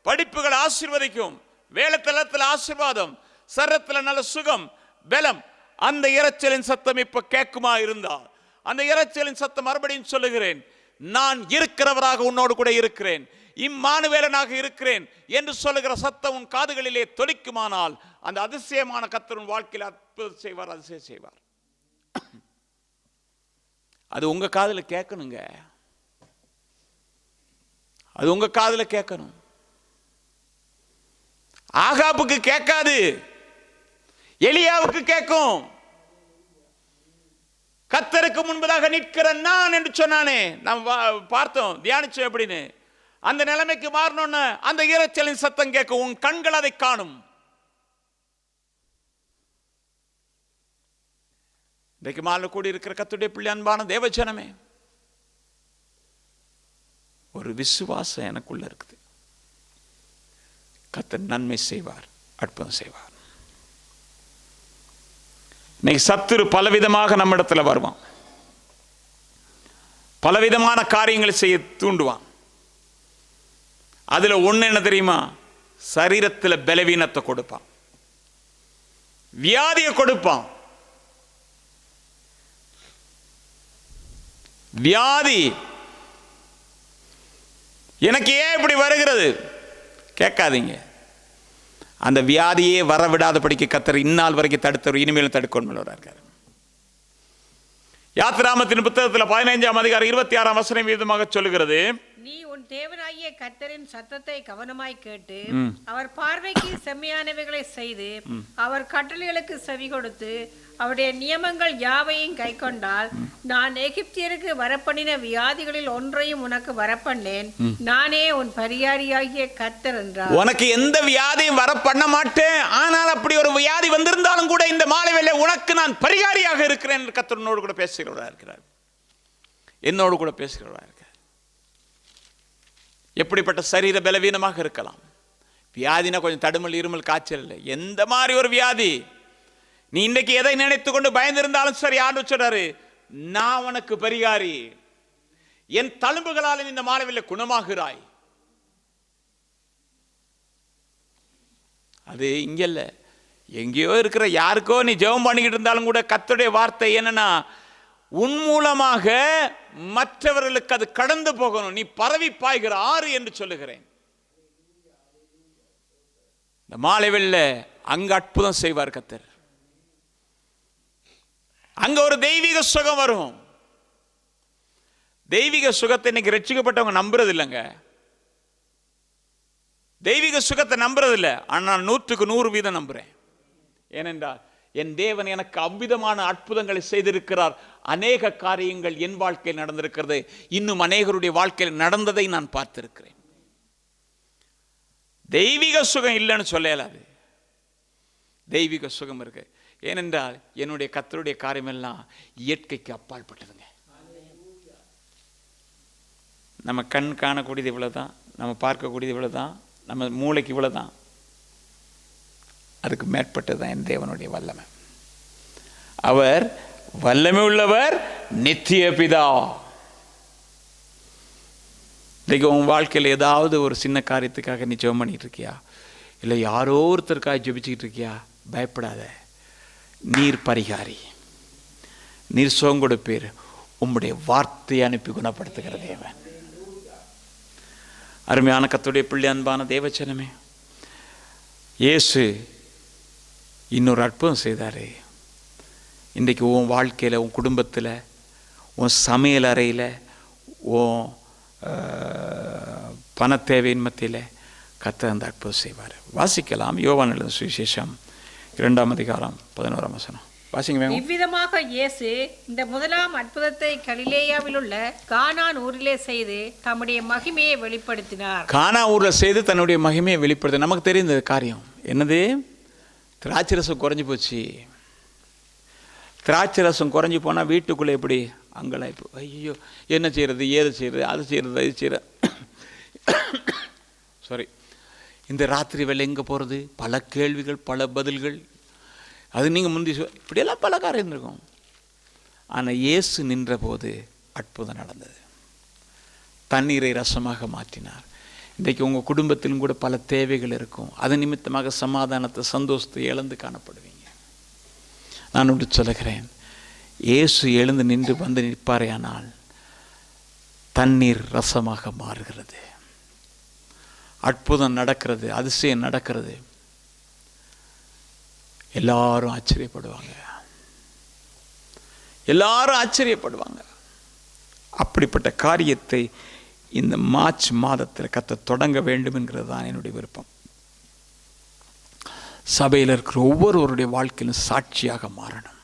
படிப்புகளை ஆசீர்வதிக்கும், வேலைத்தளத்தில் ஆசீர்வாதம், சரத்தில் நல்ல சுகம், பலம். அந்த இரைச்சலின் சத்தம் இப்ப கேட்குமா இருந்தால், அந்த இரைச்சலின் சத்தம் மறுபடியும் சொல்லுகிறேன், நான் இருக்கிறவராக உன்னோடு கூட இருக்கிறேன், இம்மானுவேலனாக இருக்கிறேன் என்று சொல்லுகிற சத்தம் உன் காதுகளிலே தொனிக்குமானால், அந்த அதிசயமான கர்த்தர் உன் வாழ்க்கையில் அற்புதம் செய்வார், அதிசயம் செய்வார். அது உங்க காதுல கேட்கணுங்க, அது உங்க காதுல கேட்கணும். ஆகாபுக்கு கேட்காது, எலியாவுக்கு கேட்கும். கர்த்தருக்கு முன்பதாக நிற்கிற நான் என்று சொன்னானே, நாம் பார்த்தோம், தியானிச்சோம் எப்படின்னு. அந்த நிலைமைக்கு மாறணும்னு அந்த இரைச்சலின் சத்தம் கேட்கும், உன் கண்கள் அதை காணும். இன்றைக்கு மாலை கூடி இருக்கிற கர்த்தருடைய பிள்ளை, அன்பான தேவஜனமே, ஒரு விசுவாசம் எனக்குள்ள இருக்குது. கர்த்தர் நன்மை செய்வார், அற்புதம் செய்வார். இன்னைக்கு சத்துரு பலவிதமாக நம்ம இடத்துல வருவான், பலவிதமான காரியங்களை செய்ய தூண்டுவான். அதுல ஒண்ணு என்ன தெரியுமா? சரீரத்தில் பலவீனத்தை கொடுப்பான், வியாதியை கொடுப்பான். வியாதி எனக்கு ஏன் இப்படி வருகிறது கேட்காதீங்க. அந்த வியாதியே வரவிடாதபடிக்கு கர்த்தர் இந்நாள் வரைக்கும் தடுத்தவர், இனிமேலும் தடுக்கணும் இருக்கார். யாத்திராமத்தின் புத்தகத்தில் 15ஆம் அதிகாரம் 26ஆம் வசனம் விதமாக சொல்லுகிறது, நீ உன் தேவனாகிய கர்த்தரின் சத்தத்தை கவனமாய் கேட்டு அவர் பார்வைக்கு செம்மையானவைகளை செய்து அவர் கட்டளைகளுக்கு செவி கொடுத்து அவருடைய நியமங்கள் யாவையும் கை கொண்டால், நான் எகிப்தியருக்கு வரப்பண்ணின வியாதிகளில் ஒன்றையும் உனக்கு வரப்பண்ணேன், நானே உன் பரிகாரியாகிய கர்த்தர் என்றார். உனக்கு எந்த வியாதியும் வரப்பண்ண மாட்டேன், ஆனால் அப்படி ஒரு வியாதி வந்திருந்தாலும் கூட இந்த மாலை வேளை உனக்கு நான் பரிகாரியாக இருக்கிறேன் என்று கர்த்தர் என்னோடு கூட பேசுகிறவராக இருக்கிறார், என்னோடு கூட பேசுகிறவராக இருக்கிறார். எப்படிப்பட்ட சரீர பலவீனமாக இருக்கலாம். வியாதினா கொஞ்சம் தடுமல், இருமல், காய்ச்சல் இல்லை, எந்த மாதிரி ஒரு வியாதி. நீ இன்னைக்கு எதை நினைத்து கொண்டு பயந்திருந்தாலும் சரி, ஆண்டவர் சொல்றாரு, நான் உனக்கு பரிகாரி, என் தழும்புகளால் இந்த மாலையில் குணமாகிறாய். அது இங்கல்ல, எங்கேயோ இருக்கிற யாருக்கோ நீ ஜெபம் பண்ணிக்கிட்டு இருந்தாலும் கூட கர்த்தருடைய வார்த்தை என்னன்னா, உன் மூலமாக மற்றவர்களுக்கு அது கடந்து போகணும், நீ பரவி பாய்கிற ஆறு என்று சொல்லுகிறேன். இந்த மாலை வெள்ள அங்க அற்புதம் செய்வார் கர்த்தர். அங்க ஒரு தெய்வீக சுகம் வரும். தெய்வீக சுகத்தை இன்னைக்கு ரட்சிக்கப்பட்டவங்க நம்புறது இல்லைங்க. தெய்வீக சுகத்தை நம்புறது இல்லை. ஆனால் 100% நம்புறேன். ஏனென்றால் என் தேவன் எனக்கு அவ்விதமான அற்புதங்களை செய்திருக்கிறார். அநேக காரியங்கள் என் வாழ்க்கையில் நடந்திருக்கிறது. இன்னும் அநேகருடைய வாழ்க்கையில் நடந்ததை நான் பார்த்திருக்கிறேன். தெய்வீக சுகம் இல்லைன்னு சொல்லலாது. தெய்வீக சுகம் இருக்கு. ஏனென்றால் என்னுடைய கர்த்தருடைய காரியம் எல்லாம் இயற்கைக்கு அப்பால் பட்டதுங்க. நம்ம கண் காணக்கூடியது இவ்வளவுதான், நம்ம பார்க்கக்கூடியது இவ்வளவுதான், நம்ம மூளைக்கு இவ்வளவுதான். அதுக்கு மேற்பட்டதுதான் என் தேவனுடைய வல்லமை. அவர் வல்லமை உள்ளவர், நித்திய பிதா. இன்னைக்கு உன் வாழ்க்கையில் ஏதாவது ஒரு சின்ன காரியத்துக்காக நீ ஜெபம் பண்ணிட்டு இருக்கியா, இல்லை யாரோ ஒருத்தருக்காக ஜெபிச்சுக்கிட்டு இருக்கியா, பயப்படாத. நீர் பரிகாரி, நீர் சுகம் கொடுப்பீர். உம்முடைய வார்த்தையை அனுப்பி குணப்படுத்துகிற தேவன். அருமையான கர்த்தருடைய பிள்ளை, அன்பான தேவச்சனமே, இயேசு இன்னொரு அற்புதம் செய்தார். இன்றைக்கு உன் வாழ்க்கையில், உன் குடும்பத்தில், உன் சமையல் அறையில், உன் பண தேவையின் மத்தியில் கர்த்தர் அந்த அற்புதம் செய்வார். வாசிக்கலாம். யோவான் எழுதின சுவிசேஷம் 2ஆம் அதிகாரம் 11ஆம் வசனம். வாசிங்க. இவ்விதமாக இயேசு இந்த முதலாம் அற்புதத்தை கலிலேயாவில் உள்ள கானான் ஊரிலே செய்து தம்முடைய மகிமையை வெளிப்படுத்தினார். கானா ஊரில் செய்து தன்னுடைய மகிமையை வெளிப்படுத்த. நமக்கு தெரிந்த காரியம் என்னது? திராட்சை ரசம் குறைஞ்சி போச்சு. திராட்சை ரசம் குறைஞ்சி போனால் வீட்டுக்குள்ளே எப்படி அங்கலாய்ப்பு. ஐயோ, என்ன செய்கிறது, ஏது செய்கிறது, அது செய்கிறது, இது செய்கிறது. சாரி, இந்த ராத்திரி வேலை எங்கே போகிறது? பல கேள்விகள், பல பதில்கள். அது நீங்கள் முந்தி இப்படியெல்லாம் பல காரியம் இருக்கும். ஆனால் இயேசு நின்ற போது அற்புதம் நடந்தது. தண்ணீரை ரசமாக மாற்றினார். இன்றைக்கு உங்கள் குடும்பத்திலும் கூட பல தேவைகள் இருக்கும். அது நிமித்தமாக சமாதானத்தை, சந்தோஷத்தை இழந்து காணப்படுவீங்க. நான் ஒன்று சொல்லுகிறேன், இயேசு எழுந்து நின்று வந்து நிற்பாரே ஆனால் தண்ணீர் ரசமாக மாறுகிறது. அற்புதம் நடக்கிறது, அதிசயம் நடக்கிறது. எல்லாரும் ஆச்சரியப்படுவாங்க, எல்லாரும் ஆச்சரியப்படுவாங்க. அப்படிப்பட்ட காரியத்தை இந்த மார்ச் மாதத்தில் கர்த்தர் தொடங்க வேண்டும் என்கிறது தான் என்னுடைய விருப்பம். சபையில் இருக்கிற ஒவ்வொருவருடைய வாழ்க்கையிலும் சாட்சியாக மாறணும்.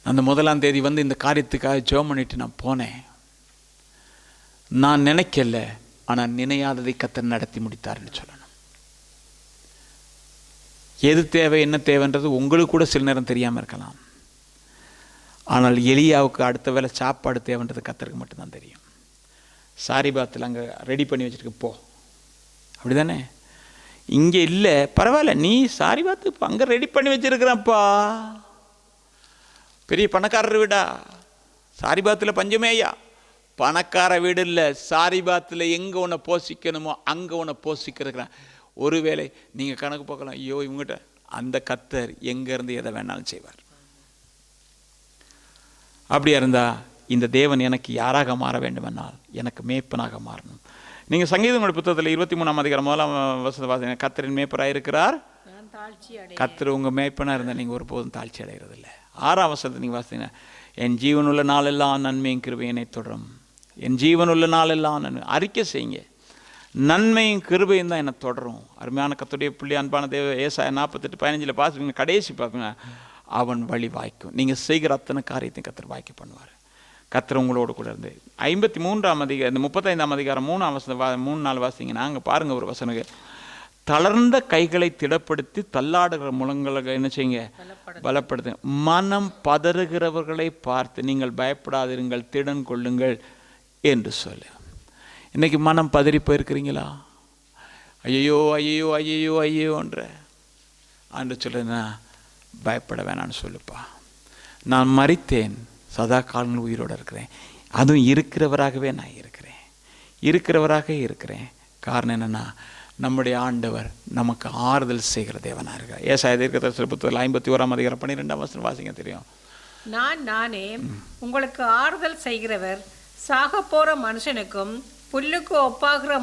அந்த 1ஆம் தேதி வந்து இந்த காரியத்துக்காக ஜெபம் பண்ணிட்டு நான் போனேன். நான் நினைக்கல, ஆனால் நினையாததை கர்த்தர் நடத்தி முடித்தார்னு சொல்லணும். எது தேவை, என்ன தேவைன்றது உங்களுக்கு கூட சில நேரம் தெரியாமல் இருக்கலாம். ஆனால் எலியாவுக்கு அடுத்த வேளை சாப்பாடு தேவைன்றது கர்த்தருக்கு மட்டும்தான் தெரியும். சாரிபாத்தில் அங்கே ரெடி பண்ணி வச்சுருக்கு போ, அப்படி தானே? இங்கே இல்லை, பரவாயில்ல, நீ சாரிபாத்து இப்போ அங்கே ரெடி பண்ணி வச்சுருக்கிறப்பா. பெரிய பணக்காரர் வீடா? சாரிபாத்தில் பஞ்சமே ஐயா. பணக்கார வீடு இல்லை, சாரிபாத்தில் எங்கே உன்னை போஷிக்கணுமோ அங்கே உன்னை போஷிக்கிறேன். ஒருவேளை நீங்கள் கணக்கு பார்க்கலாம், ஐயோ இவங்ககிட்ட அந்த கர்த்தர் எங்கேருந்து எதை வேணாலும் செய்வார். அப்படியா இருந்தால் இந்த தேவன் எனக்கு யாராக மாற வேண்டுமென்றால் எனக்கு மேய்ப்பனாக மாறணும். நீங்கள் சங்கீதங்களுடைய புத்தகத்தில் 23ஆம் அதிகாரம் 1ஆம் வசனத்தை வாசிங்க. கர்த்தரின் மேய்ப்பராக இருக்கிறார். கர்த்தர் உங்கள் மேய்ப்பனாக இருந்தால் நீங்கள் ஒருபோதும் தாழ்ச்சி அடைகிறதில்லை. 6ஆம் வசனத்தை நீங்கள் வாசிங்க. என் ஜீவனுள்ள நாளெல்லாம் நன்மையும் கிருபையினை தொடரும். என் ஜீவனுள்ள நாளெல்லாம் நன்மை. அறிக்கை செய்யுங்க, நன்மையும் கிருபையும் தான் என்னை தொடரும். அருமையான கர்த்தருடைய பிள்ளை, அன்பான தேவ, ஏசாயா 48:15 பார்த்துங்க. கடைசி பார்ப்பீங்க, அவன் வழி வாய்க்கும். நீங்கள் செய்கிற அத்தனை காரியத்தையும் கர்த்தர் வாய்க்க பண்ணுவார். கர்த்தர் உங்களோடு கூட இருந்து 53ஆம் அதிகாரம், இந்த 35ஆம் அதிகாரம் 3ஆம் வசனம் 3-4 வாசிங்கன்னா அங்கே பாருங்கள் ஒரு வசனம். தளர்ந்த கைகளை திடப்படுத்தி தள்ளாடுகிற முழங்களை என்ன செய்யுங்க? பலப்படுத்துங்க. மனம் பதறுகிறவர்களை பார்த்து நீங்கள் பயப்படாதிருங்கள், திடன் கொள்ளுங்கள் என்று சொல்லு. இன்றைக்கி மனம் பதறி போயிருக்கிறீங்களா? ஐயோ ஐயோ ஐயோ ஐயோன்ற ஆண்டு சொல்லுன்னா பயப்பட வேணான்னு சொல்லுப்பா. நான் மரித்தேன், சதா காலங்கள் உயிரோடு இருக்கிறேன். அதுவும் இருக்கிறவராகவே நான் இருக்கிறேன், இருக்கிறவராக இருக்கிறேன். காரணம் என்னென்னா, நம்முடைய ஆண்டவர் நமக்கு ஆறுதல் செய்கிற தேவனாக இருக்கிறார். ஏசாயா தீர்க்கதரிசி புத்தகத்தில் 51ஆம் அதிகாரம் 12ஆம் வசனம் வாசிங்க. தெரியும், நானே உங்களுக்கு ஆறுதல் செய்கிறவர், சாக போற மனுஷனுக்கும் புல்லுக்கு ஒப்பாகிற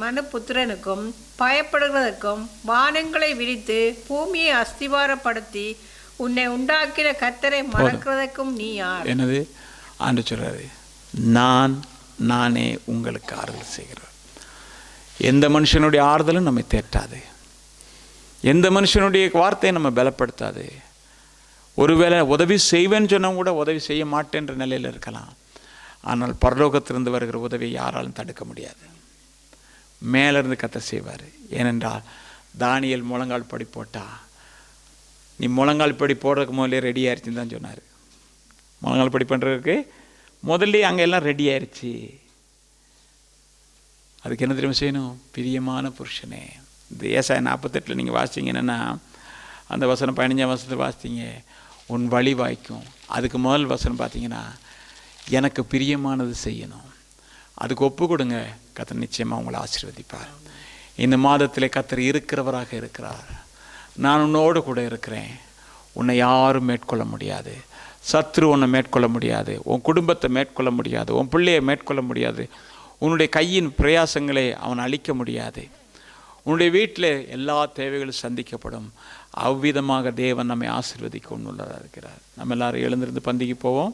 மனுபுத்திரனுக்கும் பயப்படுகிறதற்கும் வானங்களை விரித்து பூமியை அஸ்திவாரப்படுத்தி உன்னை உண்டாக்கின கர்த்தரை மறக்கிறதற்கும் நீ யார்? என்னது ஆண்டு சொல்றாரு, நானே உங்களுக்கு ஆறுதல் செய்கிறேன். எந்த மனுஷனுடைய ஆறுதலும் நம்மை தேற்றாது, எந்த மனுஷனுடைய வார்த்தையை நம்ம பலப்படுத்தாது. ஒருவேளை உதவி செய்வேன்னு சொன்னால் கூட உதவி செய்ய மாட்டேன்ற நிலையில் இருக்கலாம். ஆனால் பரலோகத்திலிருந்து வருகிற உதவியை யாராலும் தடுக்க முடியாது. மேலேருந்து கர்த்தர் செய்வார். ஏனென்றால் தானியேல் முழங்கால் படி போட்டா, நீ முழங்கால் படி போடுறதுக்கு முதல்ல ரெடி ஆயிடுச்சுன்னு தான் சொன்னார். முழங்கால் படி பண்ணுறதுக்கு முதல்ல அங்கே எல்லாம் ரெடி ஆயிடுச்சு. அதுக்கு என்ன தெரியுமா செய்யணும்? பிரியமான புருஷனே. இந்த ஏசாயா 48 நீங்கள் வாசித்தீங்க, என்னென்னா அந்த வசனம் 15ஆம் வசனத்தில் வாசித்தீங்க, உன் வழி வாய்க்கும். அதுக்கு முதல் வசனம் பார்த்தீங்கன்னா, எனக்கு பிரியமானது செய்யணும். அதுக்கு ஒப்பு கொடுங்க, கர்த்தர் நிச்சயமாக உங்களை ஆசீர்வதிப்பார். இந்த மாதத்தில் கர்த்தர் இருக்கிறவராக இருக்கிறார். நான் உன்னோடு கூட இருக்கிறேன். உன்னை யாரும் மேற்கொள்ள முடியாது. சத்ரு உன்னை மேற்கொள்ள முடியாது. உன் குடும்பத்தை மேற்கொள்ள முடியாது. உன் பிள்ளையை மேற்கொள்ள முடியாது. உன்னுடைய கையின் பிரயாசங்களை அவன் அழிக்க முடியாது. உன்னுடைய வீட்டில் எல்லா தேவைகளும் சந்திக்கப்படும். அவ்விதமாக தேவன் நம்மை ஆசீர்வதிக்க உள்ளதாக இருக்கிறார். நம்ம எல்லாரும் எழுந்திருந்து பந்திக்கு போவோம்.